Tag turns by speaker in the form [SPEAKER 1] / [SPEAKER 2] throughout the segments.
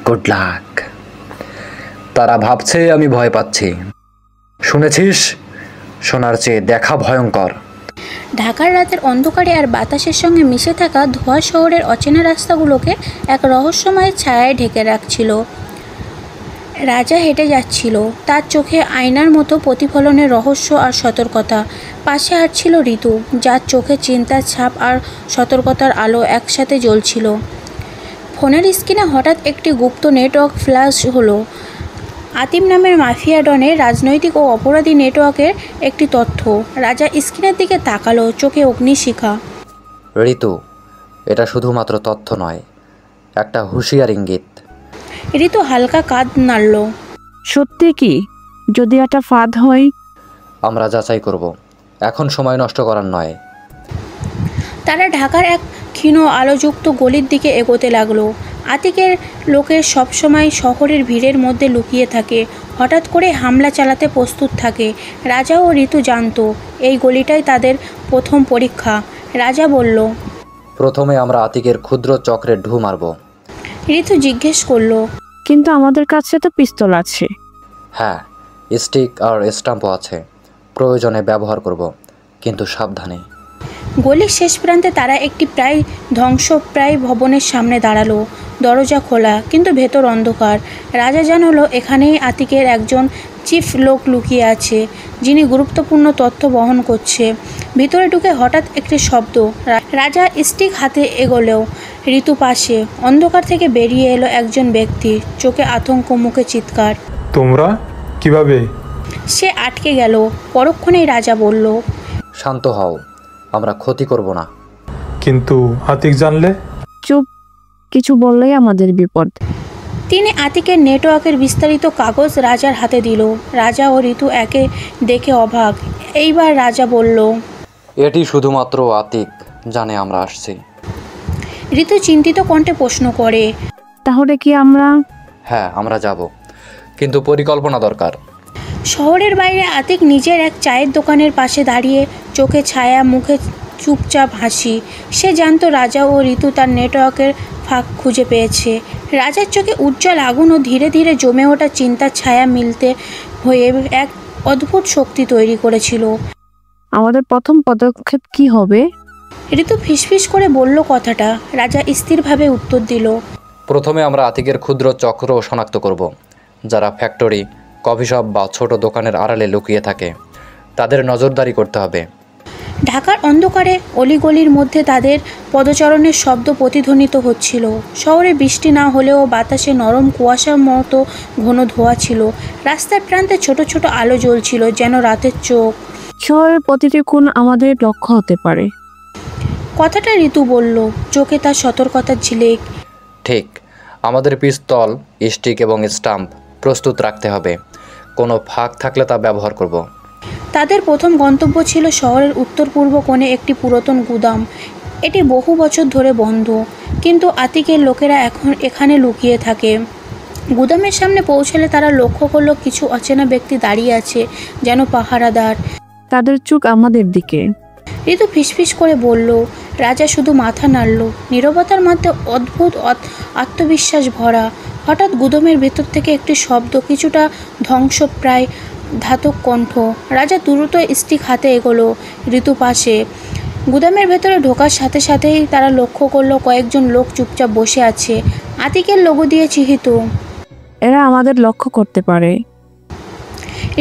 [SPEAKER 1] Good luck. তারা ভাবছে আমি ভয় পাচ্ছি। শুনেছিস, শোনার চেয়ে দেখা ভয়ঙ্কর।
[SPEAKER 2] ঢাকার রাতের অন্ধকারে আর বাতাসের সঙ্গে মিশে থাকা ধোঁয়া শহরের অচেনা রাস্তাগুলোকে এক রহস্যময় ছায়ায় ঢেকে রাখছিল। রাজা হেঁটে যাচ্ছিল, তার চোখে আয়নার মতো প্রতিফলনের রহস্য আর সতর্কতা। পাশে হাঁটছিল ঋতু, যার চোখে চিন্তার ছাপ আর সতর্কতার আলো একসাথে জ্বলছিল। ফোনের স্ক্রিনে হঠাৎ একটি গুপ্ত নেটওয়ার্ক ফ্ল্যাশ হলো। আতিম নামের মাফিয়া ডনের রাজনৈতিক ও অপরাধী নেটওয়ার্কের একটি তথ্য। রাজা স্ক্রিনের দিকে তাকালো, চোখে অগ্নিশিখা।
[SPEAKER 1] ঋতু, এটা শুধুমাত্র তথ্য নয়, একটা হুঁশিয়ার ইঙ্গিত।
[SPEAKER 2] ঋতু হালকা কাঁধ নাড়ল।
[SPEAKER 3] সত্যি কি? যদি এটা ফাঁদ হয়?
[SPEAKER 1] আমরা যাচাই করব, এখন সময় নষ্ট করার নয়।
[SPEAKER 2] তারা ঢাকার এক ক্ষীণ আলোযুক্ত গলির দিকে এগোতে লাগলো। আতিকের লোকের সবসময় শহরের ভিড়ের মধ্যে লুকিয়ে থাকে, হঠাৎ করে হামলা চালাতে প্রস্তুত থাকে। রাজা ও ঋতু জানতো এই গলিটাই তাদের প্রথম পরীক্ষা। রাজা বলল,
[SPEAKER 1] প্রথমে আমরা আতিকের ক্ষুদ্র চক্রে ঢু মারব।
[SPEAKER 2] ঋতু জিজ্ঞেস করলো,
[SPEAKER 3] কিন্তু আমাদের কাছে তো পিস্তল আছে।
[SPEAKER 1] হ্যাঁ, স্টিক আর স্টাম্পও আছে, প্রয়োজনে ব্যবহার করব, কিন্তু সাবধানে।
[SPEAKER 2] গলির শেষ প্রান্তে তারা একটি প্রায় ধ্বংসপ্রায় ভবনের সামনে দাঁড়ালো। দরজা খোলা, কিন্তু ভেতর অন্ধকার। রাজা জানালো এখানেই আতিকের একজন চিফ লোক লুকিয়ে আছে, যিনি গুরুত্বপূর্ণ তথ্য বহন করছে। ভিতরে ঢুকে হঠাৎ একটি শব্দ। রাজা স্টিক হাতে এগোলেও ঋতু পাশে। অন্ধকার থেকে বেরিয়ে এলো একজন ব্যক্তি, চোখে আতঙ্ক, মুখে চিৎকার।
[SPEAKER 4] তোমরা কিভাবে?
[SPEAKER 2] সে আটকে গেল। পরক্ষণেই রাজা বলল,
[SPEAKER 1] শান্ত হও, আমরা ক্ষতি করব না।
[SPEAKER 4] কিন্তু আতিক জানলে?
[SPEAKER 3] চুপ, কিছু বললেই আমাদের বিপদ।
[SPEAKER 2] তিনি আতিকের নেটওয়ার্কের বিস্তারিত কাগজ রাজার হাতে দিল। রাজা ও ঋতু একে দেখে অবাক। এইবার রাজা বলল,
[SPEAKER 1] এটি শুধুমাত্র আতিক জানে আমরা আসছি।
[SPEAKER 2] ঋতু চিন্তিত কণ্ঠে প্রশ্ন করে,
[SPEAKER 3] তাহলে কি আমরা?
[SPEAKER 1] হ্যাঁ, আমরা যাব, কিন্তু পরিকল্পনা দরকার।
[SPEAKER 2] শহরের বাইরে আতিক নিজের এক চায়ের দোকানের পাশে দাঁড়িয়ে, চোখে ছায়া, মুখে চুপচাপ হাসি। সে জানতো রাজা ও ঋতু তার নেটওয়ার্কের ফাঁক খুঁজে পেয়েছে। রাজার চোখে উজ্জ্বল আগুন ও ধীরে ধীরে জমে ওঠা চিন্তার ছায়া মিলতে হয়ে এক অদ্ভুত শক্তি তৈরি করেছিল।
[SPEAKER 3] আমাদের প্রথম পদক্ষেপ কি হবে?
[SPEAKER 2] ঋতু ফিসফিস করে বলল কথাটা। রাজা স্থিরভাবে উত্তর দিল,
[SPEAKER 1] প্রথমে আমরা আতিকের ক্ষুদ্র চক্র শনাক্ত করব, যারা ফ্যাক্টরি, কফি শপ বা ছোট দোকানের আড়ালে লুকিয়ে থাকে। তাদের নজরদারি করতে হবে।
[SPEAKER 2] ঢাকার অন্ধকারে অলিগলির মধ্যে তাদের পদচারণের শব্দ প্রতিধ্বনিত হচ্ছিল। শহরে বৃষ্টি না হলেও বাতাসে নরম কুয়াশার মতো ঘন ধোঁয়া ছিল। রাস্তার প্রান্তে ছোট ছোট আলো জ্বলছিল, যেন রাতের চোখ।
[SPEAKER 3] শহরের প্রতিটি কোণ আমাদের লক্ষ্য হতে পারে।
[SPEAKER 2] কথাটা ঋতু বলল, চোখে তার সতর্কতার ঝিলিক।
[SPEAKER 1] ঠিক, আমাদের পিস্তল, স্টিক এবং স্টাম্প প্রস্তুত রাখতে হবে। কোনো ফাঁক থাকলে তা ব্যবহার করব।
[SPEAKER 2] তাদের প্রথম গন্তব্য ছিল শহরের উত্তর পূর্ব কোণে একটি পুরাতন গুদাম। এটি বহু বছর ধরে বন্ধ, কিন্তু আতিকের লোকেরা এখন এখানে লুকিয়ে থাকে। গুদামের সামনে পৌঁছালে তারা লক্ষ্য করলো কিছু অচেনা ব্যক্তি দাঁড়িয়ে আছে, যেন পাহারাদার।
[SPEAKER 3] তাদের চোখ আমাদের দিকে।
[SPEAKER 2] ঋতু ফিসফিস করে বলল। রাজা শুধু মাথা নাড়ল, নীরবতার মধ্যে অদ্ভুত আত্মবিশ্বাস ভরা। হঠাৎ গুদামের ভেতর থেকে একটি শব্দ, কিছুটা ধ্বংসপ্রায় ধাতব কণ্ঠ। রাজা দ্রুত স্টিক হাতে এগোলো ঋতু পাশে। গুদামের ভেতরে ঢোকার সাথে সাথেই তারা লক্ষ্য করলো কয়েকজন লোক চুপচাপ বসে আছে, আতিকের লোগো দিয়ে চিহ্নিত।
[SPEAKER 3] এরা আমাদের লক্ষ্য করতে পারে।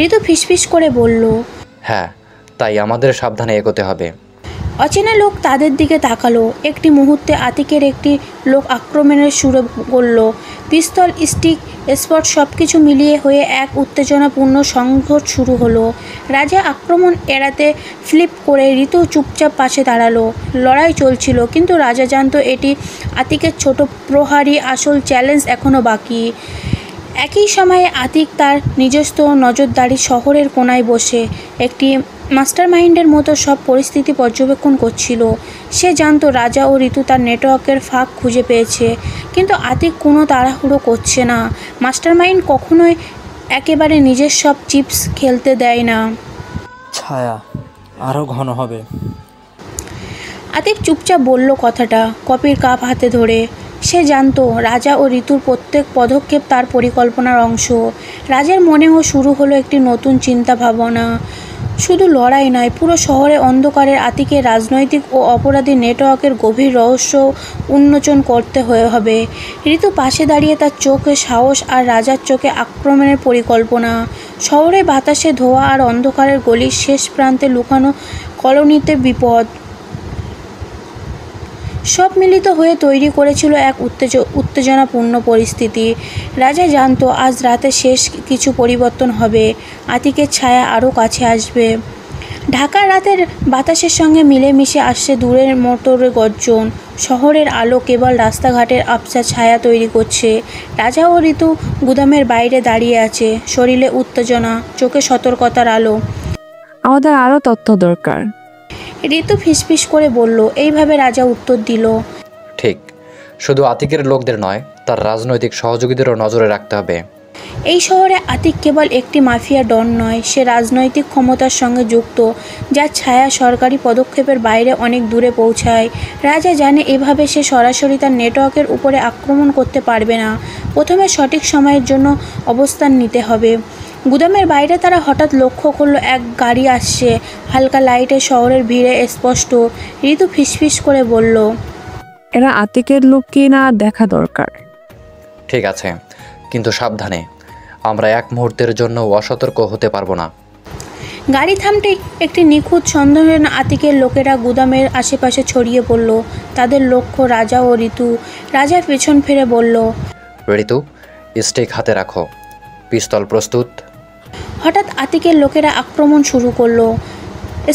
[SPEAKER 2] ঋতু ফিসফিস করে বলল,
[SPEAKER 1] হ্যাঁ, তাই আমাদের সাবধানে এগোতে হবে।
[SPEAKER 2] অচেনা লোক তাদের দিকে তাকালো। একটি মুহূর্তে আতিকের একটি লোক আক্রমণের সুরে বলল। পিস্তল, স্টিক, স্পট সব কিছু মিলিয়ে হয়ে এক উত্তেজনাপূর্ণ সংঘর্ষ শুরু হলো। রাজা আক্রমণ এড়াতে ফ্লিপ করে ঋতু চুপচাপ পাশে দাঁড়ালো। লড়াই চলছিল, কিন্তু রাজা জানতো এটি আতিকের ছোট প্রহারী, আসল চ্যালেঞ্জ এখনও বাকি। একই সময়ে আতিক তার নিজস্ব নজরদারি শহরের কোনায় বসে একটি মাস্টারমাইন্ডের মতো সব পরিস্থিতি পর্যবেক্ষণ করছিল। সে জানতো রাজা ও ঋতু তার নেটওয়ার্কের ফাঁক খুঁজে পেয়েছে, কিন্তু আতিক কোনো তাড়াহুড়ো করছে না। মাস্টারমাইন্ড কখনোই একেবারে নিজের সব চিপস খেলতে দেয় না।
[SPEAKER 5] ছায়া আরও ঘন হবে।
[SPEAKER 2] আতিক চুপচাপ বলল কথাটা, কফির কাপ হাতে ধরে। সে জানতো রাজা ও ঋতুর প্রত্যেক পদক্ষেপ তার পরিকল্পনার অংশ। রাজার মনেও শুরু হলো একটি নতুন চিন্তা ভাবনা। শুধু লড়াই নয়, পুরো শহরে অন্ধকারের আতিকের রাজনৈতিক ও অপরাধী নেটওয়ার্কের গভীর রহস্য উন্মোচন করতে হবে। ঋতু পাশে দাঁড়িয়ে, তার চোখে সাহস আর রাজার চোখে আক্রমণের পরিকল্পনা। শহরে বাতাসে ধোঁয়া আর অন্ধকারের গলির শেষ প্রান্তে লুকানো কলোনিতে বিপদ, সব মিলিত হয়ে তৈরি করেছিল এক উত্তেজনাপূর্ণ পরিস্থিতি। রাজা জানতো আজ রাতে শেষ কিছু পরিবর্তন হবে, আতিকের ছায়া আরও কাছে আসবে। ঢাকার রাতের বাতাসের সঙ্গে মিলেমিশে আসছে দূরের মোটরের গর্জন। শহরের আলো কেবল রাস্তাঘাটের আবছা ছায়া তৈরি করছে। রাজা ও ঋতু গুদামের বাইরে দাঁড়িয়ে আছে, শরীরে উত্তেজনা, চোখে সতর্কতার আলো।
[SPEAKER 3] আমাদের আরও তথ্য দরকার।
[SPEAKER 2] ঋতু ফিসফিস করে বলল। এইভাবে রাজা উত্তর দিল,
[SPEAKER 1] ঠিক, শুধু আতিকের লোকদের নয়, তার রাজনৈতিক সহযোগীদেরও নজরে রাখতে হবে।
[SPEAKER 2] এই শহরে আতিক কেবল একটি মাফিয়া ডন নয়, সে রাজনৈতিক ক্ষমতার সঙ্গে যুক্ত, যার ছায়া সরকারি পদক্ষেপের বাইরে অনেক দূরে পৌঁছায়। রাজা জানে এভাবে সে সরাসরি তার নেটওয়ার্কের উপরে আক্রমণ করতে পারবে না। প্রথমে সঠিক সময়ের জন্য অবস্থান নিতে হবে। গুদামের বাইরে তারা হঠাৎ লক্ষ্য করলো এক গাড়ি আসছে, হালকা লাইটে শহরের ভিড়ে স্পষ্ট। ঋতু ফিসফিস করে বলল,
[SPEAKER 3] এরা আতিকের লোক কি না দেখা দরকার।
[SPEAKER 1] ঠিক আছে, কিন্তু সাবধানে, আমরা এক মুহূর্তের জন্য অসতর্ক হতে পারবো না।
[SPEAKER 2] গাড়ি থামতেই একটি নিখুঁত সন্দেহের আতিকের লোকেরা গুদামের আশেপাশে ছড়িয়ে পড়ল। তাদের লক্ষ্য রাজা ও ঋতু। রাজা পেছন ফিরে বলল,
[SPEAKER 1] ঋতু, স্টিক হাতে রাখো, পিস্তল প্রস্তুত।
[SPEAKER 2] হঠাৎ আতিকের লোকেরা আক্রমণ শুরু করলো।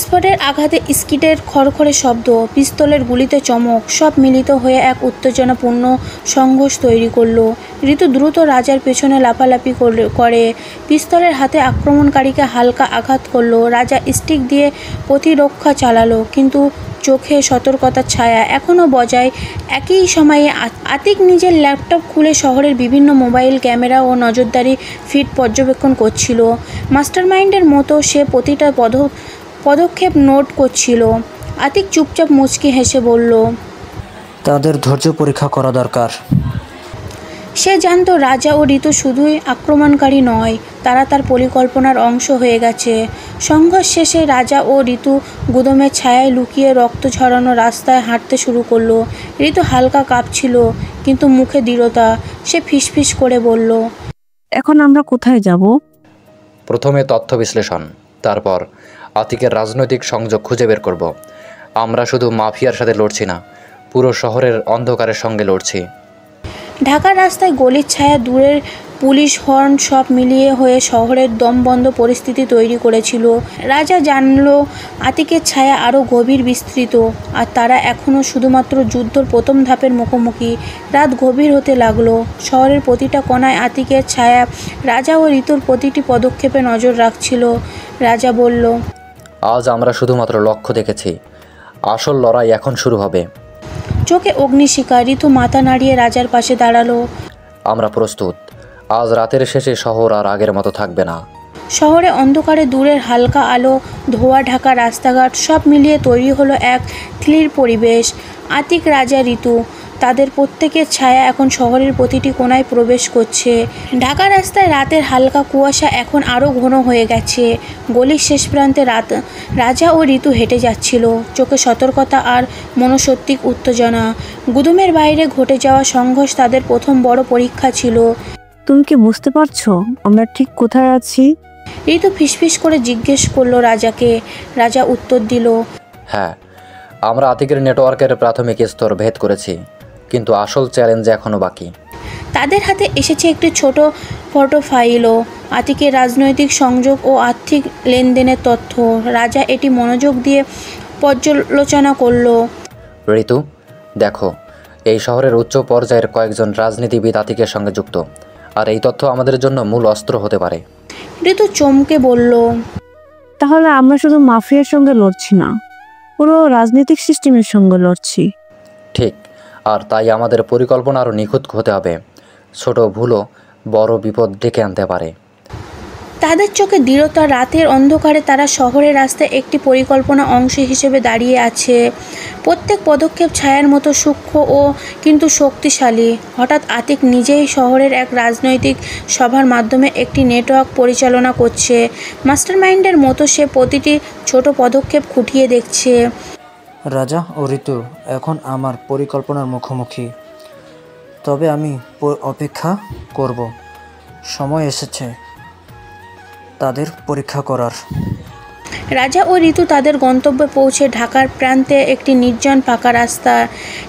[SPEAKER 2] স্পটের আঘাতে স্কিটের খড়খড়ে শব্দ, পিস্তলের গুলিতে চমক, সব মিলিত হয়ে এক উত্তেজনাপূর্ণ সংঘর্ষ তৈরি করলো। ঋতু দ্রুত রাজার পেছনে লাফালাফি করে পিস্তলের হাতে আক্রমণকারীকে হালকা আঘাত করলো। রাজা স্টিক দিয়ে প্রতিরক্ষা চালালো, কিন্তু চোখে সতর্কতার ছায়া এখনও বজায়। একই সময়ে আতিক নিজের ল্যাপটপ খুলে শহরের বিভিন্ন মোবাইল ক্যামেরা ও নজরদারি ফিড পর্যবেক্ষণ করছিল। মাস্টারমাইন্ডের মতো সে প্রতিটা পদক্ষেপ নোট করছিল। আতিক চুপচাপ মুচকি হেসে বলল,
[SPEAKER 5] তাদের ধৈর্য পরীক্ষা করা দরকার।
[SPEAKER 2] সে জানতো রাজা ও ঋতু শুধুই আক্রমণকারী নয়, তারা তার পরিকল্পনার অংশ হয়ে গেছে। সংঘর্ষ শেষে রাজা ও ঋতু গুদামের ছায়ায় লুকিয়ে রক্ত ঝরানো রাস্তায় হাঁটতে শুরু করলো। ঋতু হালকা কাঁপছিল, কিন্তু মুখে দৃঢ়তা। সে ফিসফিস করে বলল,
[SPEAKER 3] এখন আমরা কোথায় যাব?
[SPEAKER 1] প্রথমে তথ্য বিশ্লেষণ, তারপর আতিকের রাজনৈতিক সংযোগ খুঁজে বের করব। আমরা শুধু মাফিয়ার সাথে লড়ছি না, পুরো শহরের অন্ধকারের সঙ্গে লড়ছি।
[SPEAKER 2] ঢাকার রাস্তায় গলির ছায়া, দূরের পুলিশ হর্ন, সব মিলিয়ে হয়ে শহরের দমবন্ধ পরিস্থিতি তৈরি করেছিল। রাজা জানলো আতিকের ছায়া আরও গভীর বিস্তৃত, আর তারা এখনও শুধুমাত্র যুদ্ধর প্রথম ধাপের মুখোমুখি। রাত গভীর হতে লাগলো। শহরের প্রতিটা কোণায় আতিকের ছায়া রাজা ও ঋতুর প্রতিটি পদক্ষেপে নজর রাখছিল। রাজা বলল,
[SPEAKER 1] আজ আমরা শুধুমাত্র লক্ষ্য দেখেছি, আসল লড়াই এখন শুরু হবে।
[SPEAKER 2] চোখে অগ্নিশিখা। ঋতু মাথা নাড়িয়ে রাজার পাশে দাঁড়ালো।
[SPEAKER 1] আমরা প্রস্তুত। আজ রাতের শেষে শহর আর আগের মতো থাকবে না।
[SPEAKER 2] শহরে অন্ধকারে দূরের হালকা আলো, ধোঁয়া ঢাকা রাস্তাঘাট, সব মিলিয়ে তৈরি হলো এক থ্রিল পরিবেশ। আতিক, রাজা, ঋতু, তাদের প্রত্যেকের ছায়া এখন শহরের প্রতিটি কোণায় প্রবেশ করছে। ঢাকা রাস্তায় রাতের হালকা কুয়াশা এখন আরও ঘন হয়ে গেছে। গলির শেষ প্রান্তে রাজা ও ঋতু হেঁটে যাচ্ছিল, চোখে সতর্কতা আর মনস্তাত্ত্বিক উত্তেজনা। গুদুমের বাইরে ঘটে যাওয়া সংঘর্ষ তাদের প্রথম বড় পরীক্ষা ছিল।
[SPEAKER 3] তুমি কি বুঝতে পারছো আমরা ঠিক কোথায় আছি?
[SPEAKER 2] ঋতু ফিসফিস করে জিজ্ঞেস করলো রাজাকে। রাজা উত্তর দিল,
[SPEAKER 1] হ্যাঁ, আমরা আতিকের নেটওয়ার্কের প্রাথমিক স্তর ভেদ করেছি, কিন্তু আসল চ্যালেঞ্জ এখনও বাকি।
[SPEAKER 2] তাদের হাতে এসেছে একটি ছোট ফটো ফাইলও, আতিকের রাজনৈতিক সংযোগ ও আর্থিক লেনদেনের তথ্য। রাজা এটি মনোযোগ দিয়ে পর্যালোচনা করলো।
[SPEAKER 1] ঋতু, দেখো, এই শহরের উচ্চ পর্যায়ের কয়েকজন রাজনীতিবিদ আতিকের সঙ্গে যুক্ত, আর এই তথ্য আমাদের জন্য মূল অস্ত্র হতে পারে।
[SPEAKER 2] ঋতু চমকে বলল,
[SPEAKER 3] তাহলে আমরা শুধু মাফিয়ার সঙ্গে লড়ছি না, পুরো রাজনৈতিক সিস্টেমের সঙ্গে লড়ছি।
[SPEAKER 1] ঠিক, আর তাই আমাদের পরিকল্পনা আরও নিখুঁত হতে হবে। ছোট ভুলও বড় বিপদ ডেকে আনতে পারে।
[SPEAKER 2] তাদের চোখে দৃঢ়তা। রাতের অন্ধকারে তারা শহরের রাস্তায় একটি পরিকল্পনা অংশ হিসেবে দাঁড়িয়ে আছে, প্রত্যেক পদক্ষেপ ছায়ার মতো সূক্ষ্ম ও কিন্তু শক্তিশালী। হঠাৎ আতিক নিজেই শহরের এক রাজনৈতিক সভার মাধ্যমে একটি নেটওয়ার্ক পরিচালনা করছে। মাস্টারমাইন্ডের মতো সে প্রতিটি ছোট পদক্ষেপ খুঁটিয়ে দেখছে।
[SPEAKER 5] রাজা ও ঋতু এখন আমার পরিকল্পনার মুখোমুখি, তবে আমি অপেক্ষা করব। সময় এসেছে তাদের পরীক্ষা করার।
[SPEAKER 2] রাজা ও ঋতু তাদের গন্তব্যে পৌঁছে ঢাকার প্রান্তে একটি নির্জন ফাঁকা রাস্তা।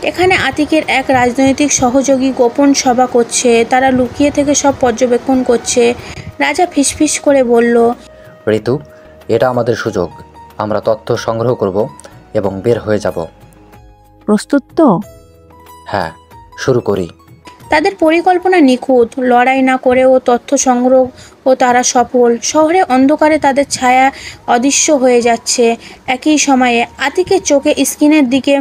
[SPEAKER 2] এখানে আতিকের এক রাজনৈতিক সহযোগী গোপন সভা করছে। তারা লুকিয়ে থেকে সব পর্যবেক্ষণ করছে। রাজা ফিসফিস করে বলল,
[SPEAKER 1] ঋতু, এটা আমাদের সুযোগ। আমরা তথ্য সংগ্রহ করব এবং বের হয়ে যাব।
[SPEAKER 3] প্রস্তুত তো?
[SPEAKER 1] হ্যাঁ, শুরু করি।
[SPEAKER 2] তাদের পরিকল্পনা নিখুঁত। লড়াই না করেও তথ্য সংগ্রহ ও তারা সফল। শহরে অন্ধকারে তাদের ছায়া অদৃশ্য হয়ে যাচ্ছে। একই সময়ে আতিকের চোখে স্ক্রিনের দিকে।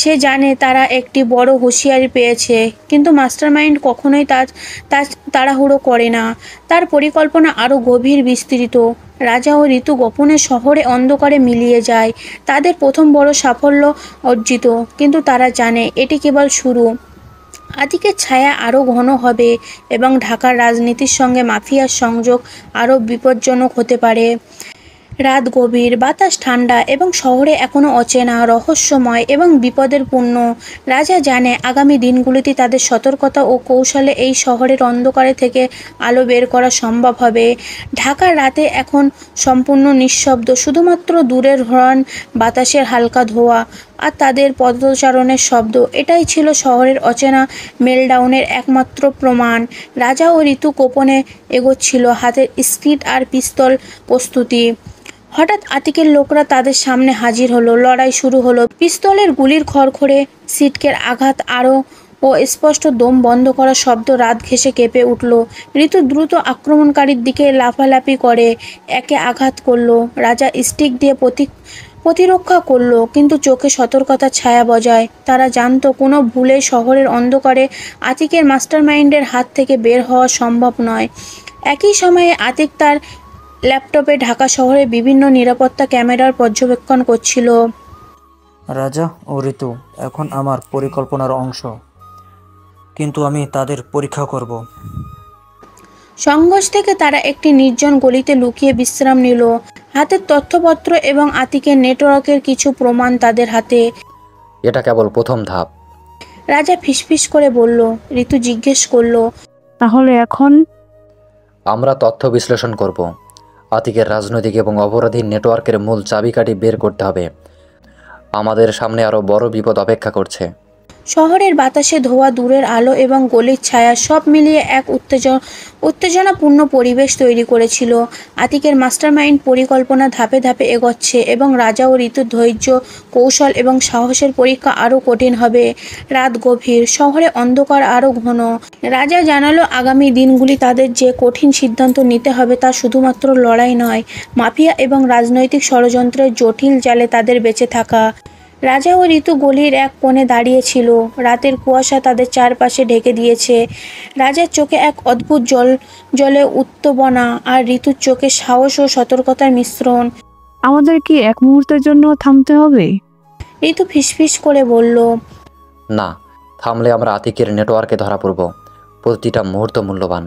[SPEAKER 2] সে জানে তারা একটি বড় হুঁশিয়ারি পেয়েছে, কিন্তু মাস্টারমাইন্ড কখনোই তার তাড়াহুড়ো করে না। তার পরিকল্পনা আরও গভীর, বিস্তৃত। রাজা ও ঋতু গোপনে শহরে অন্ধকারে মিলিয়ে যায়। তাদের প্রথম বড় সাফল্য অর্জিত, কিন্তু তারা জানে এটি কেবল শুরু। আতিকের ছায়া আরও ঘন হবে এবং ঢাকার রাজনীতির সঙ্গে মাফিয়ার সংযোগ আরও বিপজ্জনক হতে পারে। রাত গভীর, বাতাস ঠান্ডা এবং শহরে এখনও অচেনা, রহস্যময় এবং বিপদের পূর্ণ। রাজা জানে আগামী দিনগুলিতে তাদের সতর্কতা ও কৌশলে এই শহরের অন্ধকারে থেকে আলো বের করা সম্ভব হবে। ঢাকার রাতে এখন সম্পূর্ণ নিঃশব্দ, শুধুমাত্র দূরের হর্ন, বাতাসের হালকা ধোঁয়া আর তাদের পদচারণের শব্দ। এটাই ছিল শহরের অচেনা মেলডাউনের একমাত্র প্রমাণ। রাজা ও ঋতু গোপনে এগোচ্ছিল, হাতের স্কিট আর পিস্তল প্রস্তুতি। হঠাৎ আতিকের লোকরা তাদের সামনে হাজির হলো। লড়াই শুরু হলো। পিস্তলের গুলির খড়খড়ে, সিটকের আঘাত আরও ও স্পষ্ট দম বন্ধ করা শব্দ রাত ঘেঁষে কেঁপে উঠল। ঋতু দ্রুত আক্রমণকারীর দিকে লাফালাফি করে, একে আঘাত করলো। রাজা স্টিক দিয়ে প্রতিরক্ষা করলো, কিন্তু চোখে সতর্কতার ছায়া বজায়। তারা জানতো কোনো ভুলে শহরের অন্ধকারে আতিকের মাস্টারমাইন্ডের হাত থেকে বের হওয়া সম্ভব নয়। একই সময়ে আতিক তার ল্যাপটপে ঢাকা শহরে বিভিন্ন নিরাপত্তা ক্যামেরার পর্যবেক্ষণ করছিল।
[SPEAKER 5] রাজা ও ঋতু এখন আমার পরিকল্পনার অংশ, কিন্তু আমি তাদের পরীক্ষা করব।
[SPEAKER 2] সংঘর্ষ থেকে তারা একটি নির্জন গলিতে লুকিয়ে বিশ্রাম নিল। হাতের তথ্যপত্র এবং আতিকের নেটওয়ার্কের কিছু প্রমাণ তাদের হাতে।
[SPEAKER 1] এটা কেবল প্রথম ধাপ।
[SPEAKER 2] রাজা ফিসফিস করে বলল। ঋতু জিজ্ঞেস করল,
[SPEAKER 3] তাহলে এখন?
[SPEAKER 1] আমরা তথ্য বিশ্লেষণ করব। আতিকের রাজনৈতিক এবং অপরাধী নেটওয়ার্কের মূল চাবিকাঠি বের করতে হবে। আমাদের সামনে আরও বড় বিপদ অপেক্ষা করছে।
[SPEAKER 2] শহরের বাতাসে ধোঁয়া, দূরের আলো এবং গলির ছায়া সব মিলিয়ে এক উত্তেজনাপূর্ণ পরিবেশ তৈরি করেছিল। আতিকের মাস্টারমাইন্ড পরিকল্পনা ধাপে ধাপে এগোচ্ছে এবং রাজা ও ঋতুর ধৈর্য, কৌশল এবং সাহসের পরীক্ষা আরও কঠিন হবে। রাত গভীর, শহরে অন্ধকার আরও ঘন। রাজা জানালো আগামী দিনগুলি তাদের যে কঠিন সিদ্ধান্ত নিতে হবে তা শুধুমাত্র লড়াই নয়, মাফিয়া এবং রাজনৈতিক ষড়যন্ত্রের জটিল জালে তাদের বেঁচে থাকা। রাজা ও ঋতু গলির এক কোণে দাঁড়িয়েছিল। রাতের কুয়াশা তাদের চারপাশে ঢেকে দিয়েছে। রাজার চোখে এক অদ্ভুত জলে উত্তেজনা আর ঋতুর চোখে সাহস ও সতর্কতার মিশ্রণ।
[SPEAKER 3] আমাদের কি এক মুহূর্তের জন্য থামতে হবে?
[SPEAKER 2] ঋতু ফিসফিস করে বলল,
[SPEAKER 1] না, থামলে আমরা আতিকের নেটওয়ার্কে ধরা পড়ব। প্রতিটা মুহূর্ত মূল্যবান।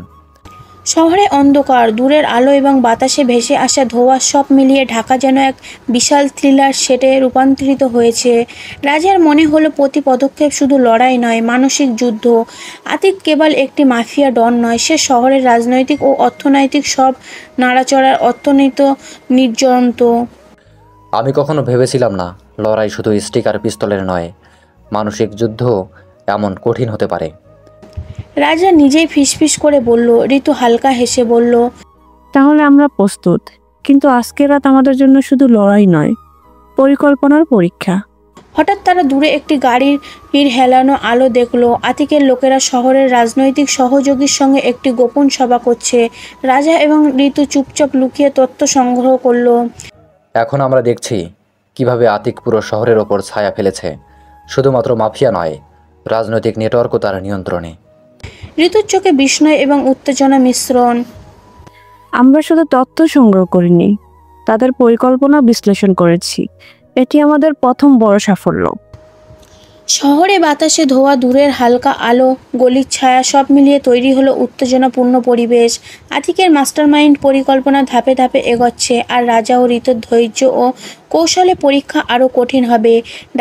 [SPEAKER 2] শহরে অন্ধকার, দূরের আলো এবং বাতাসে ভেসে আসা ধোঁয়া সব মিলিয়ে ঢাকা যেন এক বিশাল থ্রিলার সেটে রূপান্তরিত হয়েছে। রাজার মনে হলো প্রতি পদক্ষেপ শুধু লড়াই নয়, মানসিক যুদ্ধ। আতিক কেবল একটি মাফিয়া ডন নয়, সে শহরের রাজনৈতিক ও অর্থনৈতিক সব নাড়াচড়ার অর্থনীত নির্যন্ত।
[SPEAKER 1] আমি কখনো ভেবেছিলাম না লড়াই শুধু স্টিক আর পিস্তলের নয়, মানসিক যুদ্ধ এমন কঠিন হতে পারে।
[SPEAKER 2] রাজা নিজেই ফিসফিস করে বলল। ঋতু হালকা হেসে বলল,
[SPEAKER 3] তাহলে আমরা প্রস্তুত, কিন্তু আজকের রাত আমাদের জন্য শুধু লড়াই নয়, পরিকল্পনার পরীক্ষা।
[SPEAKER 2] হঠাৎ তারা দূরে একটি গাড়ির হেলানো আলো দেখলো। আতিকের লোকেরা শহরের রাজনৈতিক সহযোগীর সঙ্গে একটি গোপন সভা করছে। রাজা এবং ঋতু চুপচাপ লুকিয়ে তথ্য সংগ্রহ করলো।
[SPEAKER 1] এখন আমরা দেখছি কিভাবে আতিক পুরো শহরের ওপর ছায়া ফেলেছে। শুধুমাত্র মাফিয়া নয়, রাজনৈতিক নেটওয়ার্কও তার নিয়ন্ত্রণে।
[SPEAKER 2] ঋতুর চোখে বিস্ময় এবং উত্তেজনা মিশ্রণ।
[SPEAKER 3] আমরা শুধু তথ্য সংগ্রহ করিনি, তাদের পরিকল্পনা বিশ্লেষণ করেছি। এটি আমাদের প্রথম বড় সাফল্য।
[SPEAKER 2] শহরে বাতাসে ধোয়া, দূরের হালকা আলো, গলির ছায়া সব মিলিয়ে তৈরি হলো উত্তেজনাপূর্ণ পরিবেশ। আতিকের মাস্টারমাইন্ড পরিকল্পনা ধাপে ধাপে এগোচ্ছে, আর রাজা ও ঋতুর ধৈর্য ও কৌশলে পরীক্ষা আরও কঠিন হবে।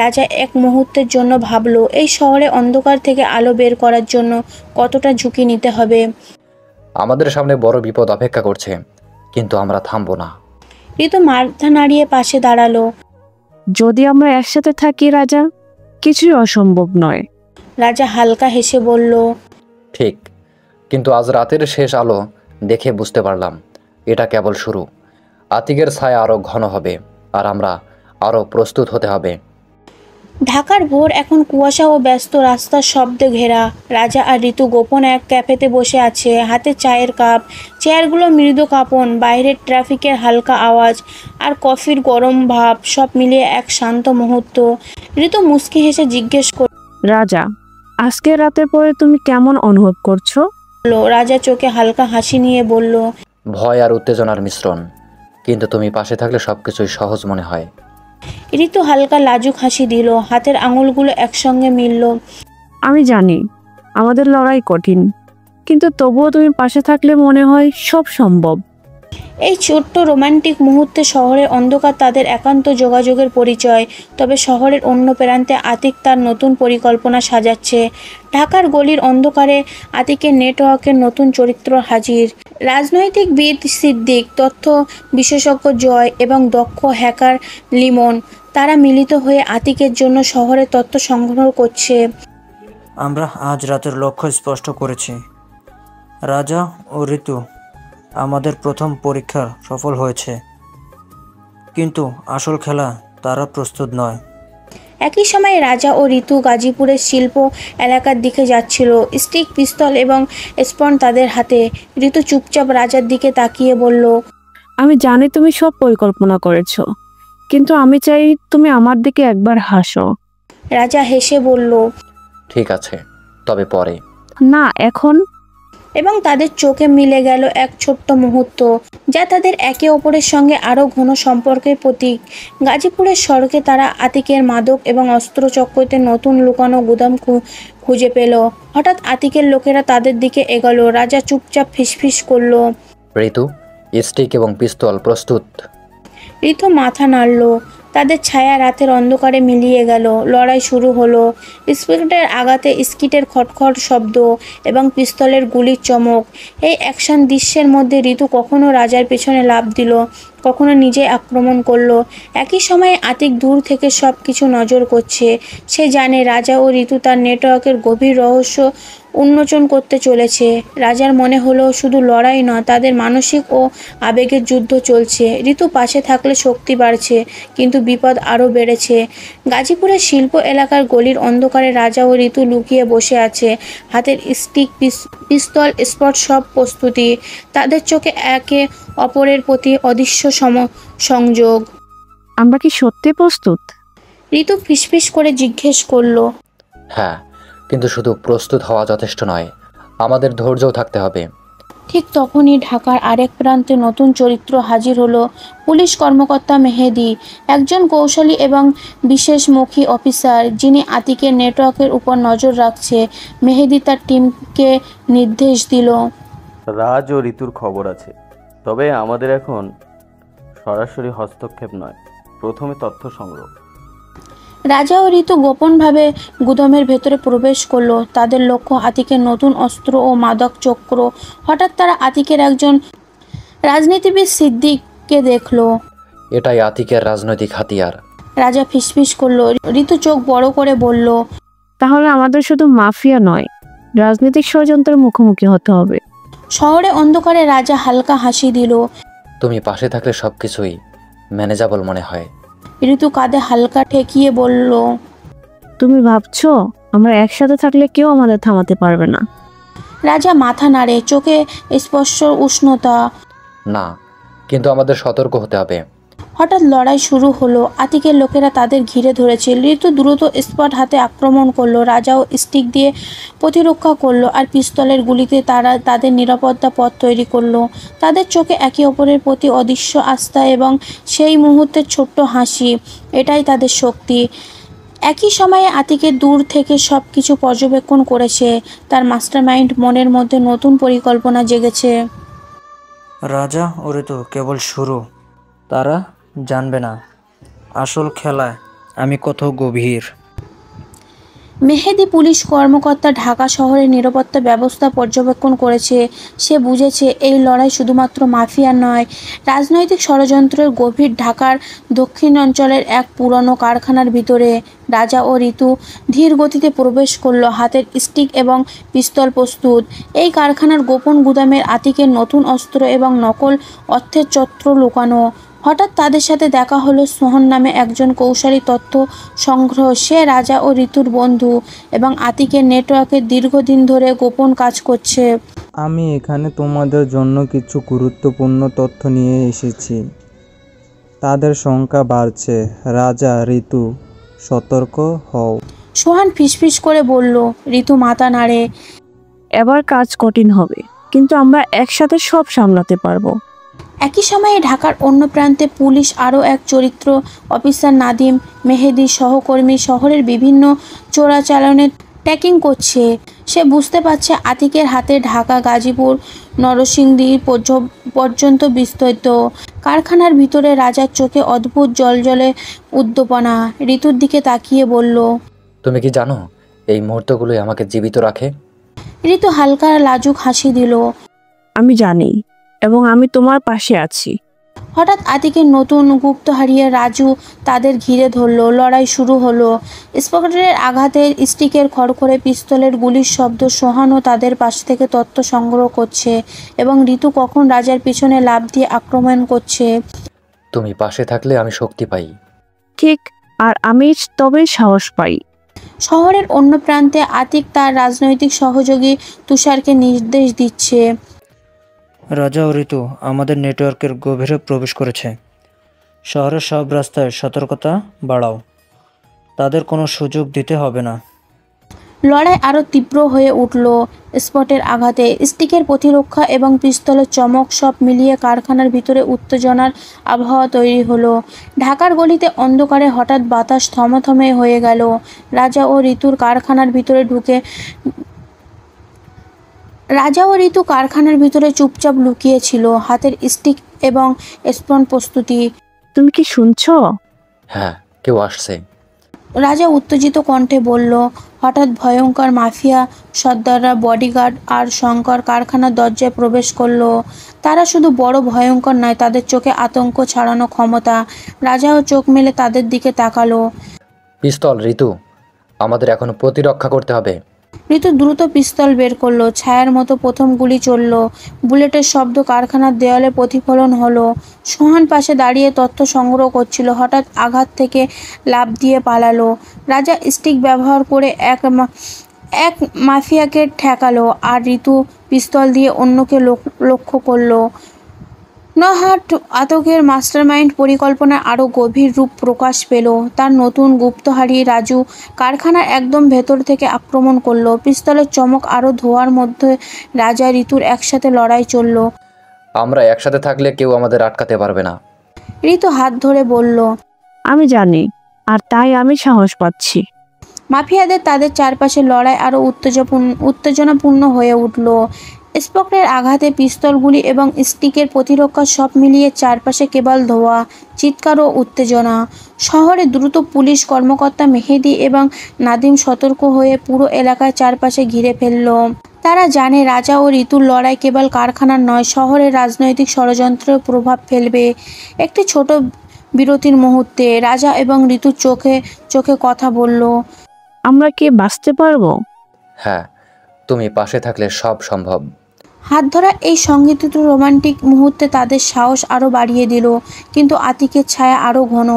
[SPEAKER 2] রাজা এক মুহূর্তের জন্য ভাবল, এই শহরে অন্ধকার থেকে আলো বের করার জন্য কতটা ঝুঁকি নিতে হবে।
[SPEAKER 1] আমাদের সামনে বড় বিপদ অপেক্ষা করছে, কিন্তু আমরা থামবো না।
[SPEAKER 2] ঋতু মাথা নাড়িয়ে পাশে দাঁড়ালো।
[SPEAKER 3] যদি আমরা একসাথে থাকি রাজা, কিছুই অসম্ভব নয়।
[SPEAKER 2] রাজা হালকা হেসে বলল,
[SPEAKER 1] ঠিক, কিন্তু আজ রাতের শেষ আলো দেখে বুঝতে পারলাম এটা কেবল শুরু। আতিকের ছায়া আরও ঘন হবে, আর আমরা আরও প্রস্তুত হতে হবে।
[SPEAKER 2] ঢাকার ভোর এখন কুয়াশা ও ব্যস্ত রাস্তার শব্দে ঘেরা। রাজা আর ঋতু গোপন এক ক্যাফেতে বসে আছে, হাতে চায়ের কাপ, চেয়ারগুলো মৃদু কাঁপন, বাইরের ট্রাফিকের হালকা আওয়াজ আর কফির গরম ভাব সব মিলিয়ে এক শান্ত মুহূর্ত। ঋতু মুচকি হেসে জিজ্ঞেস
[SPEAKER 3] রাজা, আজকে রাতের পরে তুমি কেমন অনুভব করছো?
[SPEAKER 2] করলো। রাজা চোখে হালকা হাসি নিয়ে বলল,
[SPEAKER 1] ভয় আর উত্তেজনার মিশ্রণ, কিন্তু তুমি পাশে থাকলে সব কিছুই সহজ মনে হয়।
[SPEAKER 2] ঋতু হালকা লাজুক হাসি দিল, হাতের আঙুলগুলো একসঙ্গে মিলল।
[SPEAKER 3] আমি জানি আমাদের লড়াই কঠিন, কিন্তু তবুও তুমি পাশে থাকলে মনে হয় সব সম্ভব।
[SPEAKER 2] এই ছোট্ট রোমান্টিক মুহূর্তে শহরের অন্ধকার তাদের একান্ত যোগাযোগের পরিচয়। তবে শহরের অন্য প্রান্তে আতিক তার নতুন পরিকল্পনা সাজাচ্ছে। ঢাকার গলির অন্ধকারে আতিকের নেটওয়ার্কের নতুন চরিত্র হাজির। রাজনৈতিকবিদ সিদ্দিক, তথ্য বিশেষজ্ঞ জয় এবং দক্ষ হ্যাকার লিমন, তারা মিলিত হয়ে আতিকের জন্য শহরে তথ্য সংগ্রহ করছে।
[SPEAKER 5] আমরা আজ রাতের লক্ষ্য স্পষ্ট করেছি। রাজা ও ঋতু, আমাদের প্রথম পরীক্ষা সফল হয়েছে, কিন্তু আসল খেলা তারা প্রস্তুত নয়।
[SPEAKER 2] একই সময়ে রাজা ও ঋতু গাজীপুরের শিল্প এলাকার দিকে যাচ্ছিল, স্টিক, পিস্তল এবং স্পন তাদের হাতে। ঋতু চুপচাপ রাজার দিকে তাকিয়ে বলল,
[SPEAKER 3] আমি জানি তুমি সব পরিকল্পনা করেছো, কিন্তু আমি চাই তুমি আমার দিকে একবার হাসো।
[SPEAKER 2] রাজা হেসে বলল,
[SPEAKER 1] ঠিক আছে, তবে পরে।
[SPEAKER 3] না, এখন।
[SPEAKER 2] এবং তাদের চোখে মিলে গেল এক ছোট্ট মুহূর্ত, যা তাদের একে অপরের সঙ্গে আরও ঘন সম্পর্কের প্রতীক। গাজীপুরের সড়কে তারা আতিকের মাদক এবং অস্ত্রচক্রতে নতুন লুকানো গুদাম খুঁজে পেল। হঠাৎ আতিকের লোকেরা তাদের দিকে এগোলো। রাজা চুপচাপ ফিসফিস করলো,
[SPEAKER 1] ঋতু, স্টিক এবং পিস্তল প্রস্তুত।
[SPEAKER 2] ঋতু মাথা নাড়ল। তাদের ছায়া রাতের অন্ধকারে মিলিয়ে গেল। লড়াই শুরু হলো। স্পিকেটের আঘাতে স্কিটের খটখট শব্দ এবং পিস্তলের গুলির চমক। এই অ্যাকশন দৃশ্যের মধ্যে ঋতু কখনো রাজার পেছনে লাফ দিল, কখনো নিজে আক্রমণ করলো। একই সময়ে আতিক দূর থেকে সব কিছু নজর করছে। সে জানে রাজা ও ঋতু তার নেটওয়ার্কের গভীর রহস্য উন্মোচন করতে চলেছে। রাজার মনে হলো শুধু লড়াই নয়, তাদের মানসিক ও আবেগের যুদ্ধ চলছে। ঋতু পাশে থাকলে শক্তি বাড়ছে, কিন্তু বিপদ আরও বেড়েছে। গাজীপুরের শিল্প এলাকার গলির অন্ধকারে রাজা ও ঋতু লুকিয়ে বসে আছে, হাতের স্টিক, পিস্তল, স্পট সব প্রস্তুতি। তাদের চোখে একে অপরের প্রতি অদৃশ্য সংযোগ।
[SPEAKER 3] আমরা কি সত্যি প্রস্তুত?
[SPEAKER 2] ঋতু ফিসফিস করে জিজ্ঞেস করলো,
[SPEAKER 1] হ্যাঁ, কিন্তু শুধু প্রস্তুত হওয়া যথেষ্ট নয়, আমাদের ধৈর্যও থাকতে হবে।
[SPEAKER 2] ঠিক তখনই ঢাকার আরেক প্রান্তে নতুন চরিত্র হাজির হলো। পুলিশ কর্মকর্তা মেহেদী, একজন কৌশলী এবং বিশেষমুখী অফিসার, যিনি আতিকের নেটওয়ার্কের উপর নজর রাখছে। মেহেদী তার টিমকে নির্দেশ দিল,
[SPEAKER 6] রাজ ও ঋতুর খবর আছে, তবে আমাদের এখন সরাসরি হস্তক্ষেপ নয়, প্রথমে তথ্য সংগ্রহ।
[SPEAKER 2] রাজা ও ঋতু গোপনভাবে গুদামের ভেতরে প্রবেশ করলো। তাদের লক্ষ্য আতিকের নতুন অস্ত্র ও মাদক চক্র। হঠাৎ তারা আতিকের একজন রাজনীতিবিদ সিদ্দিককে দেখলো।
[SPEAKER 1] এটাই আতিকের রাজনৈতিক হাতিয়ার।
[SPEAKER 2] রাজা ফিসফিস করলো। ঋতু চোখ বড় করে বলল,
[SPEAKER 3] তাহলে আমাদের শুধু মাফিয়া নয়, রাজনৈতিক ষড়যন্ত্রের মুখোমুখি হতে হবে।
[SPEAKER 2] শহরে অন্ধকারে রাজা হালকা হাসি দিল।
[SPEAKER 1] তুমি পাশে থাকলে সব কিছুই ম্যানেজেবল মনে হয়।
[SPEAKER 2] ঋতু কাঁধে হালকা ঠেকিয়ে বলল,
[SPEAKER 3] তুমি ভাবছো আমরা একসাথে থাকলে কেউ আমাদের থামাতে পারবে না?
[SPEAKER 2] রাজা মাথা নাড়ে, চোখে স্পষ্ট উষ্ণতা।
[SPEAKER 1] না, কিন্তু আমাদের সতর্ক হতে হবে।
[SPEAKER 2] হঠাৎ লড়াই শুরু হলো। আতিকের লোকেরা তাদের ঘিরে ধরেছে। ঋতু দ্রুত স্পট হাতে আক্রমণ করলো। রাজাও স্টিক দিয়ে প্রতিরক্ষা করলো আর পিস্তলের গুলিতে তারা তাদের নিরাপত্তা পথ তৈরি করলো। তাদের চোখে একে অপরের প্রতি অদৃশ্য আস্থা এবং সেই মুহূর্তের ছোট্ট হাসি, এটাই তাদের শক্তি। একই সময়ে আতিকে দূর থেকে সব কিছু পর্যবেক্ষণ করেছে। তার মাস্টারমাইন্ড মনের মধ্যে নতুন পরিকল্পনা জেগেছে।
[SPEAKER 5] রাজা ও ঋতু কেবল শুরু, তারা জানবে না আসল খেলায় আমি কত গভীর।
[SPEAKER 2] মেহেদি পুলিশ কর্মকর্তা ঢাকা শহরের নিরাপত্তা ব্যবস্থা পর্যবেক্ষণ করেছে। সে বুঝেছে এই লড়াই শুধুমাত্র মাফিয়া নয়, রাজনৈতিক ষড়যন্ত্রের গভীর। ঢাকার দক্ষিণ অঞ্চলের এক পুরনো কারখানার ভিতরে রাজা ও ঋতু ধীর গতিতে প্রবেশ করলো, হাতের স্টিক এবং পিস্তল প্রস্তুত। এই কারখানার গোপন গুদামের আতিকের নতুন অস্ত্র এবং নকল অর্থের চক্র লুকানো। হঠাৎ তাদের সাথে দেখা হলো সোহন নামে একজন কৌশলী তথ্য সংগ্রহ। সে রাজা ও ঋতুর বন্ধু এবং আতিকের নেটওয়ার্কে দীর্ঘদিন ধরে গোপন কাজ করছে।
[SPEAKER 7] আমি এখানে তোমাদের জন্য কিছু গুরুত্বপূর্ণ তথ্য নিয়ে এসেছি। তাদের সংখ্যা বাড়ছে। রাজা, ঋতু, সতর্ক হও।
[SPEAKER 2] সোহান ফিসফিস করে বলল। ঋতু মাথা নাড়ে।
[SPEAKER 3] এবার কাজ কঠিন হবে, কিন্তু আমরা একসাথে সব সামলাতে পারবো।
[SPEAKER 2] একই সময়ে ঢাকার অন্য প্রান্তে পুলিশ আরও এক চরিত্র অফিসার নাদিম মেহেদির সহকর্মী শহরের বিভিন্ন চোরাচালানে ট্র্যাকিং করছে। সে বুঝতে পারছে আতিকের হাতে ঢাকা, গাজীপুর, নরসিংদী পর্যন্ত বিস্তৃত। কারখানার ভিতরে রাজার চোখে অদ্ভুত জলজলে উদ্দীপনা। ঋতুর দিকে তাকিয়ে বলল,
[SPEAKER 1] তুমি কি জানো এই মুহূর্তগুলোই আমাকে জীবিত রাখে?
[SPEAKER 2] ঋতু হালকা লাজুক হাসি দিল।
[SPEAKER 3] আমি জানি, এবং আমি তোমার পাশে আছি।
[SPEAKER 2] হঠাৎ আতিকের নতুন গুপ্ত হারিয়ে রাজু তাদের ঘিরে ধরলো। লড়াই শুরু হলো। স্পটের আঘাতে স্টিকের খড়খড়ে, পিস্তলের গুলির শব্দ। সোহানও তাদের পাশ থেকে তথ্য সংগ্রহ করছে এবং ঋতু কখন রাজার পিছনে লাফ দিয়ে আক্রমণ করছে।
[SPEAKER 1] তুমি পাশে থাকলে আমি শক্তি পাই।
[SPEAKER 3] ঠিক, আর আমি তবেই সাহস পাই।
[SPEAKER 2] শহরের অন্য প্রান্তে আতিক তার রাজনৈতিক সহযোগী তুষারকে নির্দেশ দিচ্ছে।
[SPEAKER 5] রাজা ও ঋতু আমাদের নেটওয়ার্কের গভীরে প্রবেশ করেছে। শহরের সব রাস্তায় সতর্কতা বাড়াও, তাদের কোনো সুযোগ দিতে হবে না।
[SPEAKER 2] লড়াই আরও তীব্র হয়ে উঠল। স্পটের আঘাতে, স্টিকের প্রতিরক্ষা এবং পিস্তলের চমক, সব মিলিয়ে কারখানার ভিতরে উত্তেজনার আবহাওয়া তৈরি হলো। ঢাকার গলিতে অন্ধকারে হঠাৎ বাতাস থমথমে হয়ে গেল। রাজা ও ঋতুর কারখানার ভিতরে ঢুকে রাজা ও ঋতু কারখানার ভিতরে চুপচাপ লুকিয়েছিল, হাতের স্টিক এবং স্পন প্রস্তুতি।
[SPEAKER 3] তুমি কি শুনছো?
[SPEAKER 1] হ্যাঁ, কেউ আসছে।
[SPEAKER 2] রাজা উত্তেজিত কণ্ঠে বলল। হঠাৎ ভয়ঙ্কর মাফিয়া সর্দাররা, বডিগার্ড আর শঙ্কর কারখানার দরজায় প্রবেশ করলো। তারা শুধু বড় ভয়ঙ্কর নয়, তাদের চোখে আতঙ্ক ছড়ানো ক্ষমতা। রাজাও চোখ মেলে তাদের দিকে তাকালো।
[SPEAKER 1] পিস্তল, ঋতু, আমাদের এখন প্রতিরক্ষা করতে হবে।
[SPEAKER 2] ঋতু দ্রুত পিস্তল বের করলো। ছায়ার মতো প্রথম গুলি চলল। বুলেটের শব্দ কারখানার দেওয়ালে প্রতিফলন হলো। সোহান পাশে দাঁড়িয়ে তথ্য সংগ্রহ করছিল। হঠাৎ আঘাত থেকে লাফ দিয়ে পালালো। রাজা স্টিক ব্যবহার করে এক মাফিয়াকে ঠেকালো আর ঋতু পিস্তল দিয়ে অন্যকে লক্ষ্য করলো। নহাট আতকের মাস্টারমাইন্ড পরিকল্পনা আরও গভীর রূপ প্রকাশ পেল। তার নতুন গুপ্তহারি রাজু কারখানার একদম ভেতর থেকে আক্রমণ করলো। পিস্তলের চমক আরও ধোঁয়ার মধ্যে রাজা ঋতুর একসাথে লড়াই চলল।
[SPEAKER 1] আমরা একসাথে থাকলে কেউ আমাদের আটকাতে পারবে না।
[SPEAKER 2] ঋতু হাত ধরে বলল।
[SPEAKER 3] আমি জানি, আর তাই আমি সাহস পাচ্ছি।
[SPEAKER 2] মাফিয়াদের তাদের চারপাশে লড়াই আরও উত্তেজনাপূর্ণ হয়ে উঠল। স্পকের আঘাতে, পিস্তলগুলি এবং স্টিকের প্রতিরক্ষা, সব মিলিয়ে চারপাশে কেবল ধোঁয়া, চিৎকার ও উত্তেজনা। শহরে দ্রুত পুলিশ কর্মকর্তা মেহেদি এবং নাদিম সতর্ক হয়ে পুরো এলাকায় চারপাশে ঘিরে ফেলল। তারা জানে রাজা ও ঋতুর লড়াই কেবল কারখানার নয়, শহরের রাজনৈতিক ষড়যন্ত্রের প্রভাব ফেলবে। একটি ছোট বিরতির মুহূর্তে রাজা এবং ঋতু চোখে চোখে কথা বলল।
[SPEAKER 3] আমরা কি বাঁচতে পারবো?
[SPEAKER 1] হ্যাঁ, তুমি পাশে থাকলে সব সম্ভব।
[SPEAKER 2] হাত ধরা এই সঙ্গীতিত রোমান্টিক মুহূর্তে তাদের সাহস আরও বাড়িয়ে দিল। কিন্তু আতিকের ছায়া আরও ঘন।